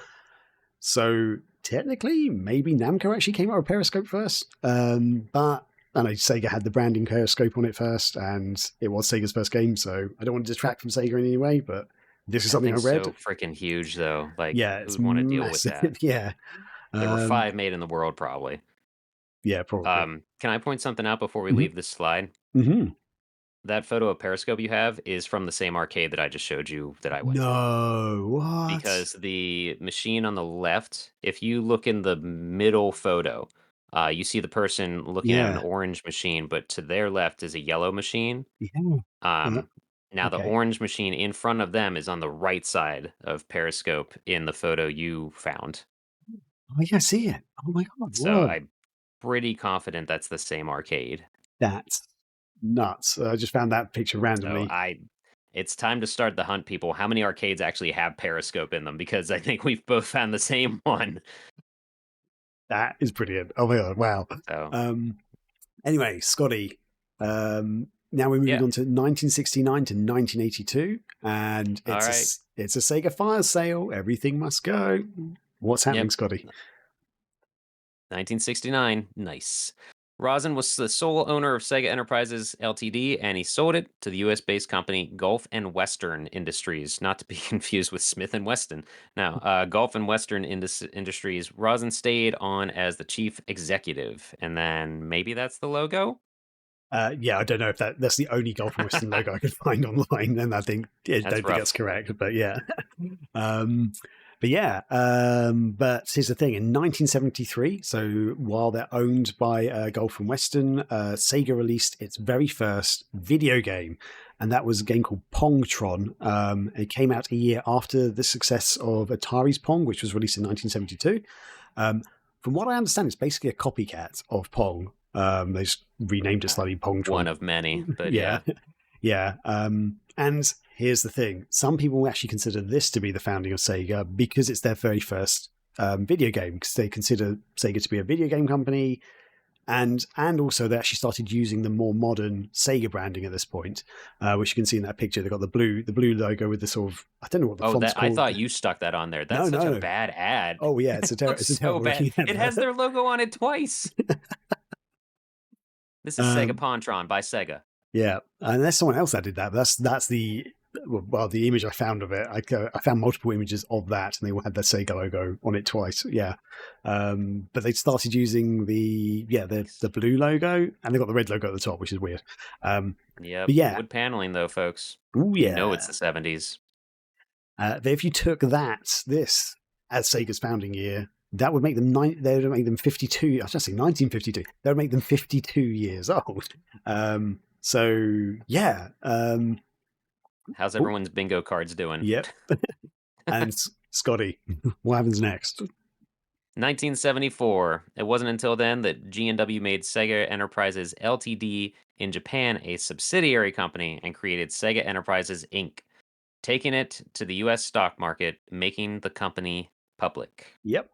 So technically, maybe Namco actually came out with Periscope first. But I know Sega had the branding Periscope on it first, and it was Sega's first game. So I don't want to detract from Sega in any way, but this is something I read. So freaking huge, though. Like, Yeah, who it's would want to deal with massive. that? Yeah. There were 5 made in the world, probably. Yeah, probably. Can I point something out before we Mm-hmm. leave this slide? Mm-hmm. That photo of Periscope you have is from the same arcade that I just showed you that I went to. No, what? Because the machine on the left, if you look in the middle photo, you see the person looking at an orange machine, but to their left is a yellow machine. Yeah. Now the Okay. orange machine in front of them is on the right side of Periscope in the photo you found. Oh, yeah, I see it. Oh my god. So Whoa. I'm pretty confident that's the same arcade. That's nuts. I just found that picture randomly. So it's time to start the hunt, people. How many arcades actually have Periscope in them? Because I think we've both found the same one. That is brilliant. Oh my god, wow. So Anyway, Scotty, now we're moving on to 1969 to 1982, and it's a Sega fire sale. Everything must go. What's happening, Scotty? 1969. Nice. Rosin was the sole owner of Sega Enterprises Ltd., and he sold it to the U.S.-based company Gulf and Western Industries, not to be confused with Smith and Weston. Now, Gulf and Western Industries. Rosin stayed on as the chief executive, and then maybe that's the logo. Yeah, I don't know if that's the only Gulf and Western logo I could find online, and I don't think that's correct. But yeah, But yeah, but here's the thing. In 1973, so while they're owned by Gulf and Western, Sega released its very first video game, and that was a game called Pongtron. It came out a year after the success of Atari's Pong, which was released in 1972. From what I understand, it's basically a copycat of Pong. They just renamed it slightly Pongtron. One of many, but yeah. Yeah. And here's the thing. Some people actually consider this to be the founding of Sega because it's their very first video game, because they consider Sega to be a video game company. And also they actually started using the more modern Sega branding at this point, which you can see in that picture. They've got the blue logo with the sort of, I don't know what the font's called. I thought you stuck that on there. That's such a bad ad. Oh yeah, it's a terrible bad. It has their logo on it twice. This is Sega Pongtron by Sega. Yeah, unless someone else added that. But that's the image I found of it. I found multiple images of that, and they all had the Sega logo on it twice. Yeah, but they started using the blue logo, and they got the red logo at the top, which is weird. Yeah, wood paneling though, folks. Ooh, yeah, you know it's the 70s. If you took this as Sega's founding year, that would make them 52. I was just saying 1952. That would make them 52 years old. So yeah. How's everyone's bingo cards doing? Yep. And Scotty, what happens next? 1974. It wasn't until then that G&W made Sega Enterprises Ltd. In Japan a subsidiary company and created Sega Enterprises Inc., taking it to the U.S. stock market, making the company public. Yep.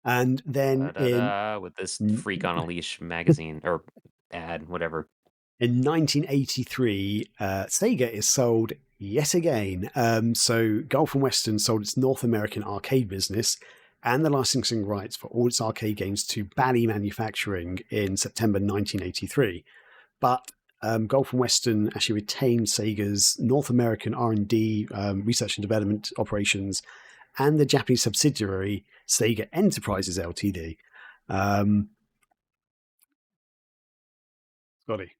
And then with this Freak on a Leash magazine or ad, whatever. In 1983, Sega is sold yet again. So Gulf and Western sold its North American arcade business and the licensing rights for all its arcade games to Bally Manufacturing in September 1983. But Gulf and Western actually retained Sega's North American R&D, research and development operations, and the Japanese subsidiary Sega Enterprises Ltd. Scotty.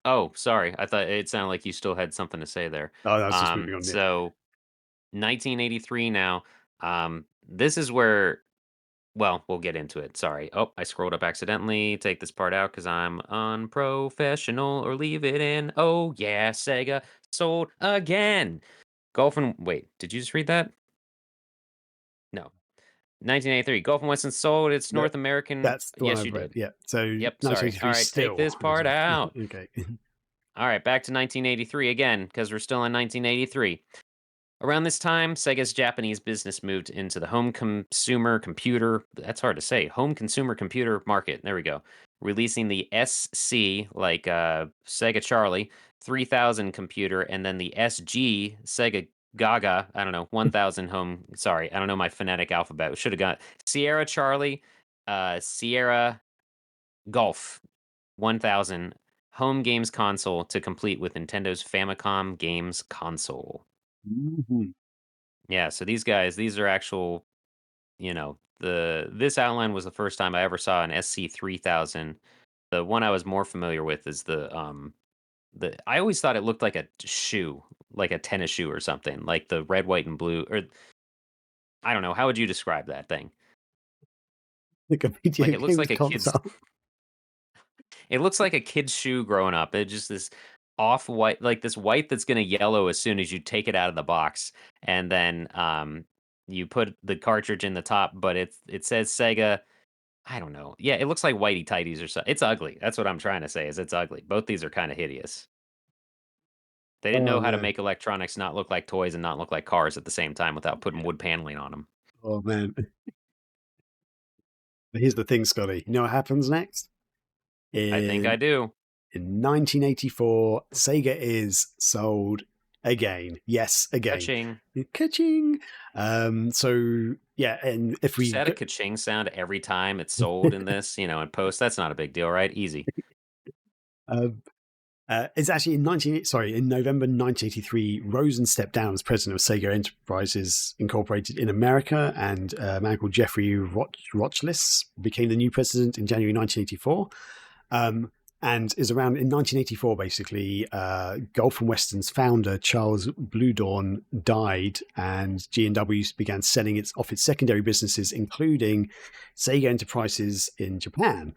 Oh, sorry. I thought it sounded like you still had something to say there. Oh, that's just moving on. So, 1983 now. This is where, well, we'll get into it. Sorry. Oh, I scrolled up accidentally. Take this part out because I'm unprofessional, or leave it in. Oh, yeah, Sega sold again. Wait, did you just read that? No. 1983. Gulf and Western sold its North American. That's the one yes, I've you read. did. Yeah. So yep. Sorry. All right. Still. Take this part out. Okay. All right. Back to 1983 again, because we're still in 1983. Around this time, Sega's Japanese business moved into the home consumer computer. That's hard to say. Home consumer computer market. There we go. Releasing the SC, like Sega Charlie, 3000 computer, and then the SG, Sega Gaga, I don't know, 1000 home. Sorry, I don't know my phonetic alphabet. Should have got Sierra Charlie, Sierra Golf, 1000 home games console to complete with Nintendo's Famicom games console. Mm-hmm. Yeah, so these are actual, this outline was the first time I ever saw an SC3000. The one I was more familiar with is I always thought it looked like a shoe, like a tennis shoe or something, like the red, white, and blue, or I don't know. How would you describe that thing? Like a video it looks like a console. It looks like a kid's shoe growing up. It's just this off-white, like this white that's going to yellow as soon as you take it out of the box. And then you put the cartridge in the top, but it says Sega. I don't know. Yeah, it looks like whitey tighties or something. It's ugly. That's what I'm trying to say, is it's ugly. Both these are kind of hideous. They didn't know how to make electronics not look like toys and not look like cars at the same time without putting wood paneling on them. Oh, man. But here's the thing, Scotty. You know what happens next? I think I do. In 1984, Sega is sold again. Yes, again. Ka-ching. Ka-ching. So, yeah, and if we... Just add a ka-ching sound every time it's sold in this, in post, that's not a big deal, right? Easy. It's actually in November 1983, Rosen stepped down as president of Sega Enterprises Incorporated in America, and a man called Jeffrey Rochlis became the new president in January 1984. and is around in 1984. Basically, Golf and Western's founder Charles Bluedorn died, and G&W began selling off its secondary businesses, including Sega Enterprises in Japan.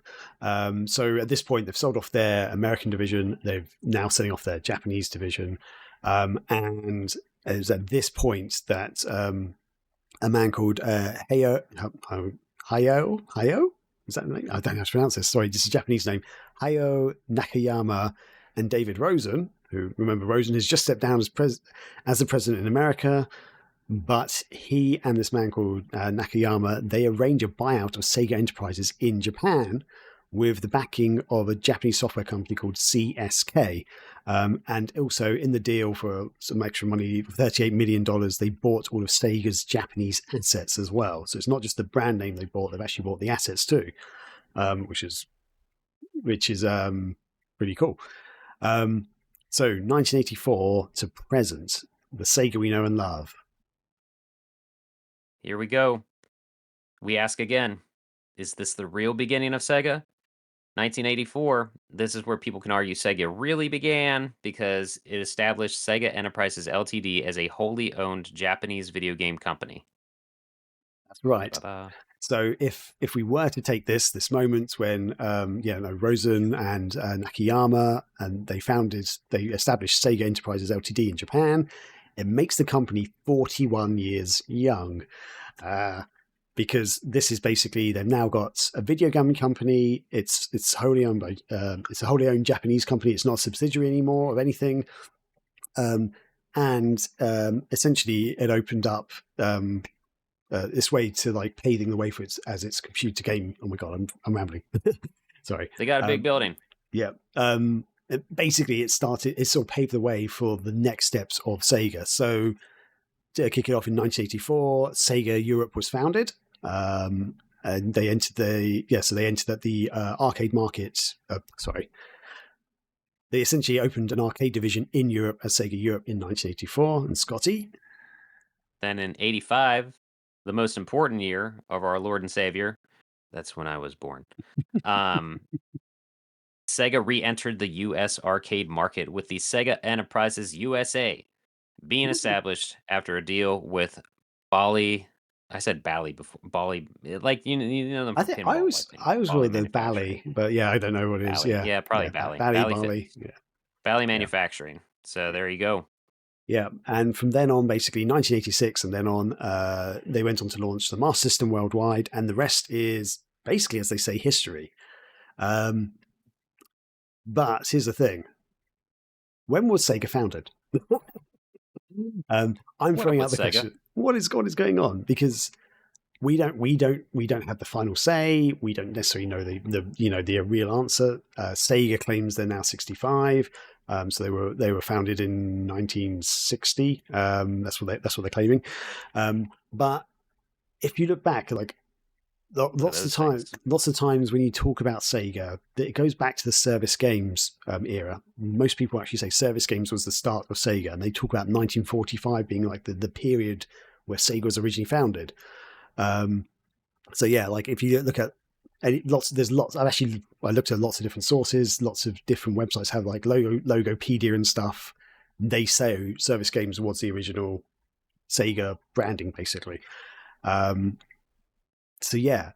So at this point, they've sold off their American division. They're now selling off their Japanese division, and it was at this point that a man called Hayao. Is that the name? I don't know how to pronounce this. Sorry, this is a Japanese name. Hayao Nakayama and David Rosen, who, remember, Rosen has just stepped down as the president in America, but he and this man called Nakayama, they arrange a buyout of Sega Enterprises in Japan with the backing of a Japanese software company called CSK. And also in the deal for some extra money, $38 million, they bought all of Sega's Japanese assets as well. So it's not just the brand name they bought, they've actually bought the assets too, which is pretty cool. So 1984 to present, the Sega we know and love. Here we go. We ask again, is this the real beginning of Sega? 1984, this is where people can argue Sega really began because it established Sega Enterprises Ltd. As a wholly owned Japanese video game company. That's right. Ta-da. So if we were to take this moment when Rosen and Nakayama, and they established Sega Enterprises Ltd. In Japan, it makes the company 41 years young. Because this is basically, they've now got a video game company. It's wholly owned by it's a wholly owned Japanese company. It's not a subsidiary anymore of anything, and essentially it opened up this way to like paving the way for it as its computer game. Oh my god, I'm rambling. Sorry. They got a big building. Yeah. Basically, it sort of paved the way for the next steps of Sega. So to kick it off in 1984, Sega Europe was founded. And they entered the arcade market. They essentially opened an arcade division in Europe as Sega Europe in 1984. And Scotty? Then in 85, the most important year of our Lord and Savior, that's when I was born, Sega re-entered the U.S. arcade market with the Sega Enterprises USA being established after a deal with Bally. I said Bally before. Bally, like you know them. I was really the Bally, but yeah, I don't know what it is. Bally. Yeah, probably Bally. Bally. Yeah. Bally Manufacturing. So there you go. Yeah, and from then on, basically 1986, and then on, they went on to launch the Master System worldwide, and the rest is basically, as they say, history. But here's the thing: when was Sega founded? I'm throwing out the question: what is going on? Because we don't have the final say. We don't necessarily know the real answer. Sega claims they're now 65. So they were founded in 1960. That's what they're claiming. But if you look back, like lots of times when you talk about Sega, it goes back to the service games era. Most people actually say service games was the start of Sega, and they talk about 1945 being like the period where Sega was originally founded. So yeah, like if you look at there's lots. I looked at lots of different sources. Lots of different websites have like Logopedia and stuff. They say service games was the original Sega branding, basically. So yeah,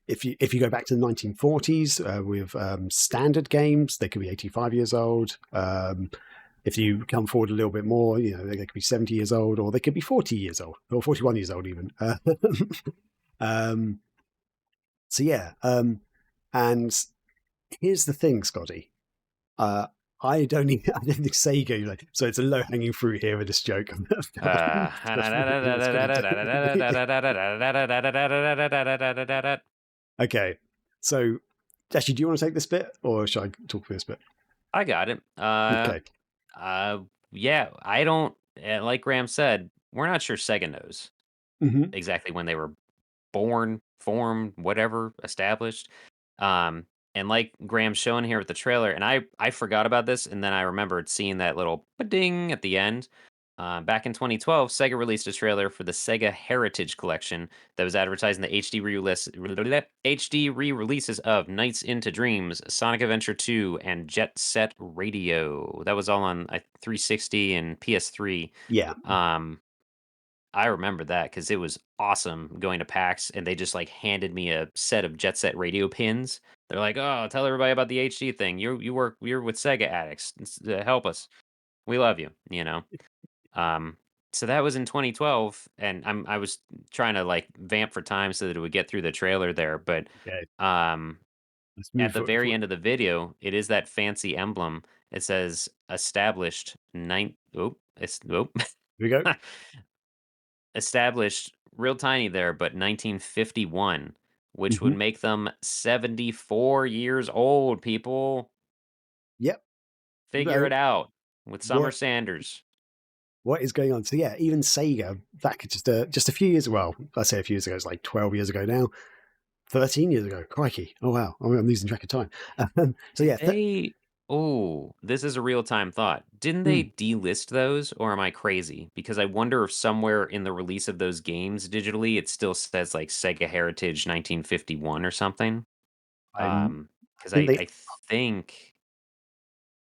if you go back to the 1940s with standard games, they could be 85 years old. If you come forward a little bit more, they could be 70 years old, or they could be 40 years old, or 41 years old even. So yeah, and here's the thing, Scotty. I don't think Sega. So it's a low hanging fruit here with this joke. Okay, so actually, do you want to take this bit, or should I talk for this bit? I got it. Okay. Yeah, I don't. Like Graham said, we're not sure Sega knows exactly when they were born, formed, whatever, established. And like Graham's showing here with the trailer, and I forgot about this, and then I remembered seeing that little ding at the end. Back in 2012, Sega released a trailer for the Sega Heritage Collection that was advertising the HD re-releases of Nights into Dreams, Sonic Adventure 2, and Jet Set Radio. That was all on 360 and PS3. Yeah. Um, I remember that because it was awesome going to PAX and they just like handed me a set of Jet Set Radio pins. They're like, "Oh, tell everybody about the HD thing. You're with Sega addicts. Help us. We love you." You know. Um, so that was in 2012, and I was trying to like vamp for time so that it would get through the trailer there. But Okay. um, Let's at move the very for end of the video, it is that fancy emblem. It says here we go. established real tiny there, but 1951, which Hmm. would make them 74 years old. People, Yep. figure So it out with Summer what Sanders. what is going on? So yeah, even Sega back just a few years. Well, I say a few years ago. It's like 12 years ago now. 13 years ago. Crikey! Oh wow, I'm losing track of time. So Did yeah, they Oh, this is a real-time thought. Didn't they mm, delist those, or am I crazy? Because I wonder if somewhere in the release of those games digitally, it still says, like, Sega Heritage 1951 or something. I'm. I Because think they. I think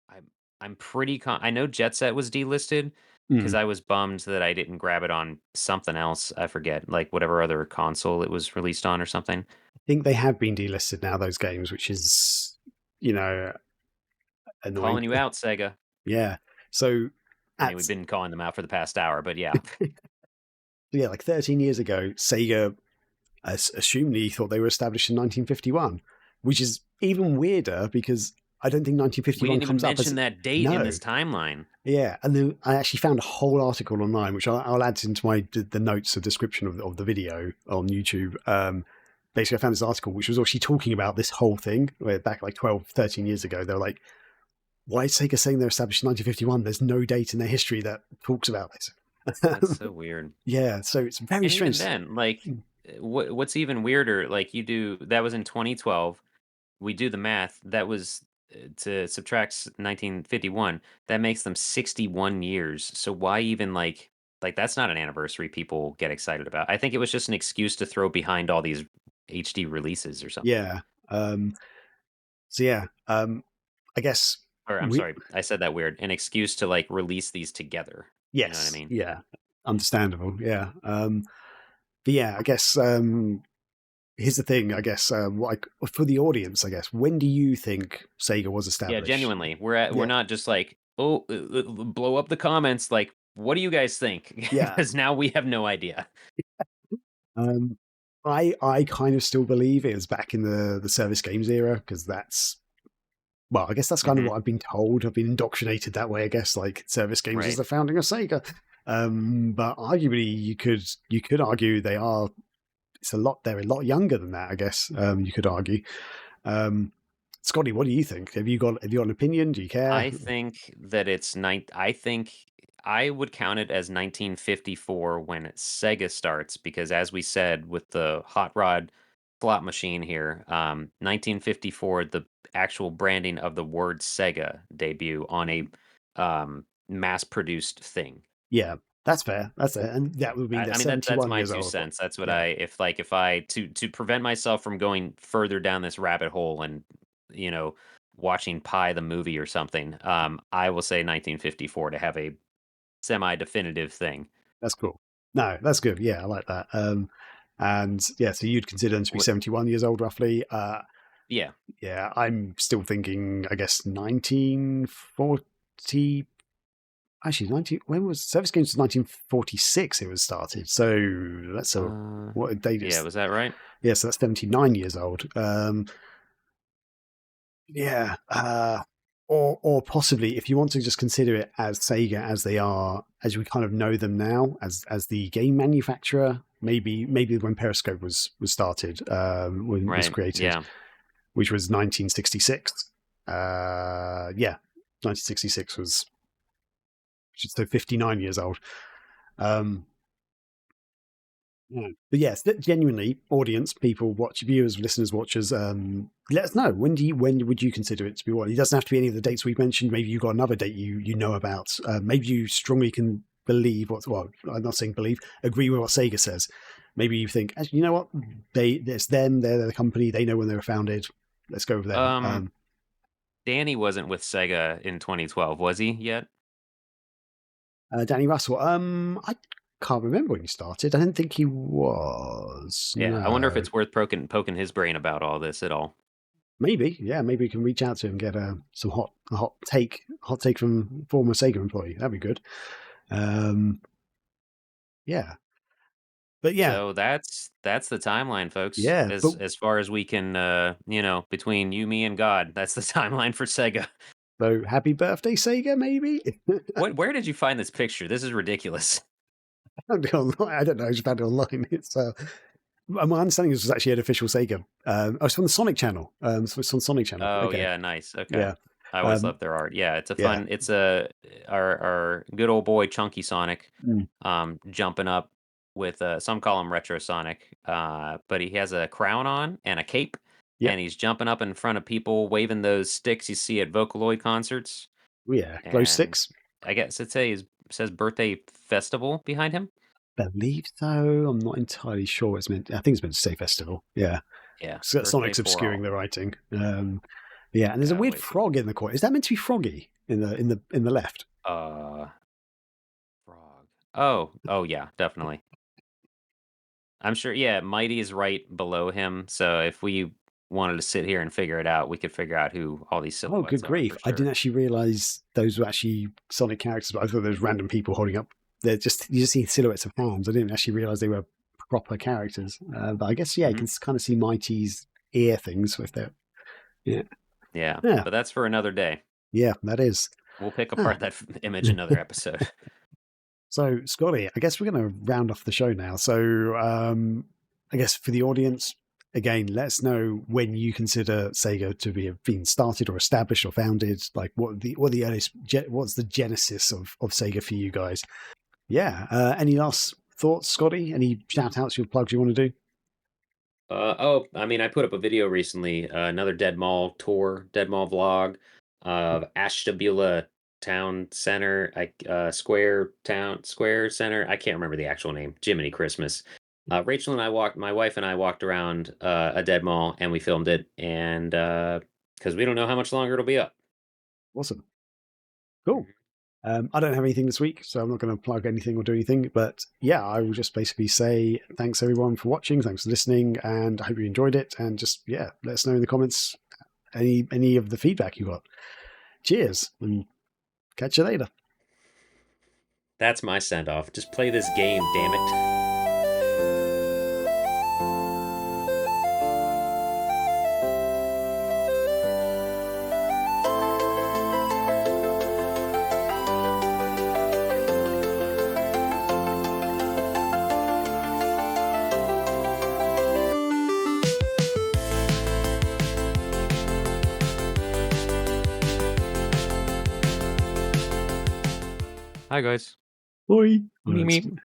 I'm I'm pretty I know Jet Set was delisted because Mm, I was bummed that I didn't grab it on something else, I forget, like, whatever other console it was released on or something. I think they have been delisted now. Those games, which is you know annoying. Calling you out, Sega. Yeah. So I mean, at we've been calling them out for the past hour, but yeah. yeah, like 13 years ago, Sega assumed thought they were established in 1951, which is even weirder because I don't think We 1951 didn't even comes up as mention that date in no. this timeline. Yeah, and then I actually found a whole article online, which I'll add into the notes, the description of the video on YouTube. Basically, I found this article which was actually talking about this whole thing, where back like 12, 13 years ago, they were like, why is Sega saying they're established in 1951? There's no date in their history that talks about this. That's so weird. Yeah, so it's very And even strange. then, like, what's even weirder? Like, you do that was in 2012. We do the math. That was to subtract 1951. That makes them 61 years. So why even like that's not an anniversary people get excited about. I think it was just an excuse to throw behind all these HD releases or something. Yeah. So yeah, I guess Or I'm we sorry, I said that weird. An excuse to like release these together. You know what I yes, mean? yeah, understandable. Yeah, but yeah, I guess here's the thing. I guess like for the audience, I guess when do you think Sega was Yeah, established? genuinely. We're Yeah, not just like, "Oh, blow up the comments," like, "What do you guys think?" yeah. Because now we have no idea. Um, I kind of still believe it was back in the service games era because that's well, I guess that's kind of Mhm, what I've been told. I've been indoctrinated that way. I guess like service games is right. the founding of Sega. But arguably, you could argue they are. It's a lot. They're a lot younger than that. I guess you could argue. Um, Scotty, what do you think? Have you got an opinion? Do you care? I think that I think I would count it as 1954 when Sega starts because as we said with the hot rod slot machine here, 1954, the actual branding of the word Sega debut on a mass-produced thing. Yeah, that's fair. That's it, and that would mean they're I mean that's 71 my years 2 old. cents. That's what Yeah, if I to prevent myself from going further down this rabbit hole and, you know, watching Pi the movie or something, I will say 1954 to have a semi-definitive thing. that's cool. No, that's good. Yeah, I like that. And yeah, so you'd consider them to be What 71 years old, roughly. Yeah. Yeah, I'm still thinking. I guess 1940. Actually, 19. When was Service Games? Was 1946. It was started. So that's a Uh, what a date yeah, is. was that right? Yeah, so that's 79 years old. Yeah, or possibly if you want to just consider it as Sega as they are, as we kind of know them now, as the game manufacturer. Maybe when Periscope was started, when was Right, created, yeah. which was 1966. Yeah, 1966 was just so 59 years old. Um, yeah. But yes, genuinely, audience, people, watch, viewers, listeners, watchers, let us know when would you consider it to be one? It doesn't have to be any of the dates we've mentioned. Maybe you've got another date you know about. Maybe you strongly can believe I'm not saying believe, agree with what Sega says. Maybe you think, actually, you know what, it's them, they're the company, they know when they were founded. Let's go over there. Danny wasn't with Sega in 2012, was he yet? Danny Russell. I can't remember when he started. I don't think he was. Yeah, No. I wonder if it's worth poking his brain about all this at all. Maybe, yeah. Maybe we can reach out to him and get some hot take from former Sega employee. That'd be good. Yeah, but yeah, So that's the timeline, folks. yeah. But As far as we can, between you, me, and God, that's the timeline for Sega. so happy birthday, Sega. Maybe. Where did you find this picture? This is ridiculous. I don't know. I just found it online. It's my understanding is it was actually an official Sega. It's from the Sonic channel. So it's on Sonic channel. Oh Okay. yeah, nice. Okay. Yeah. I always love their art. Yeah, it's a Yeah. fun. It's our good old boy Chunky Sonic, jumping up with some call him Retro Sonic, but he has a crown on and a cape, Yep. and he's jumping up in front of people, waving those sticks you see at Vocaloid concerts. Yeah. Glow And sticks. I guess it says birthday festival behind him. Believe so. I'm not entirely sure. I think it's meant to say festival. Yeah. Yeah, So Sonic's birthday for obscuring all. the writing. Yeah, and there's a weird Wait. frog in the corner. Is that meant to be Froggy in the left? Frog. Oh yeah, definitely. I'm sure. Yeah, Mighty is right below him. So if we wanted to sit here and figure it out, we could figure out who all these Oh, good silhouettes are grief! for I sure. didn't actually realize those were actually Sonic characters. But I thought there was random people holding up. You just see silhouettes of hands. I didn't actually realize they were proper characters. But I guess you can kind of see Mighty's ear things with their. Yeah. Yeah. Yeah. But that's for another day. Yeah, that is. We'll pick apart that image another episode. So, Scotty, I guess we're going to round off the show now. So, I guess for the audience, again, let us know when you consider Sega to have been started or established or founded. Like, what the earliest, what's the genesis of Sega for you guys? Yeah. Any last thoughts, Scotty? Any shout outs, your plugs you want to do? I mean, I put up a video recently, another Dead Mall tour, Dead Mall vlog of Ashtabula Town Center, Square Center. I can't remember the actual name. Jiminy Christmas. Rachel and my wife and I walked around a Dead Mall and we filmed it, and because we don't know how much longer it'll be up. Awesome. Cool. I don't have anything this week, so I'm not going to plug anything or do anything. But yeah, I will just basically say thanks everyone for watching, thanks for listening, and I hope you enjoyed it. And just let us know in the comments any of the feedback you got. Cheers, and catch you later. That's my send off. Just play this game, damn it. Hi guys. Bye. Meep, meep.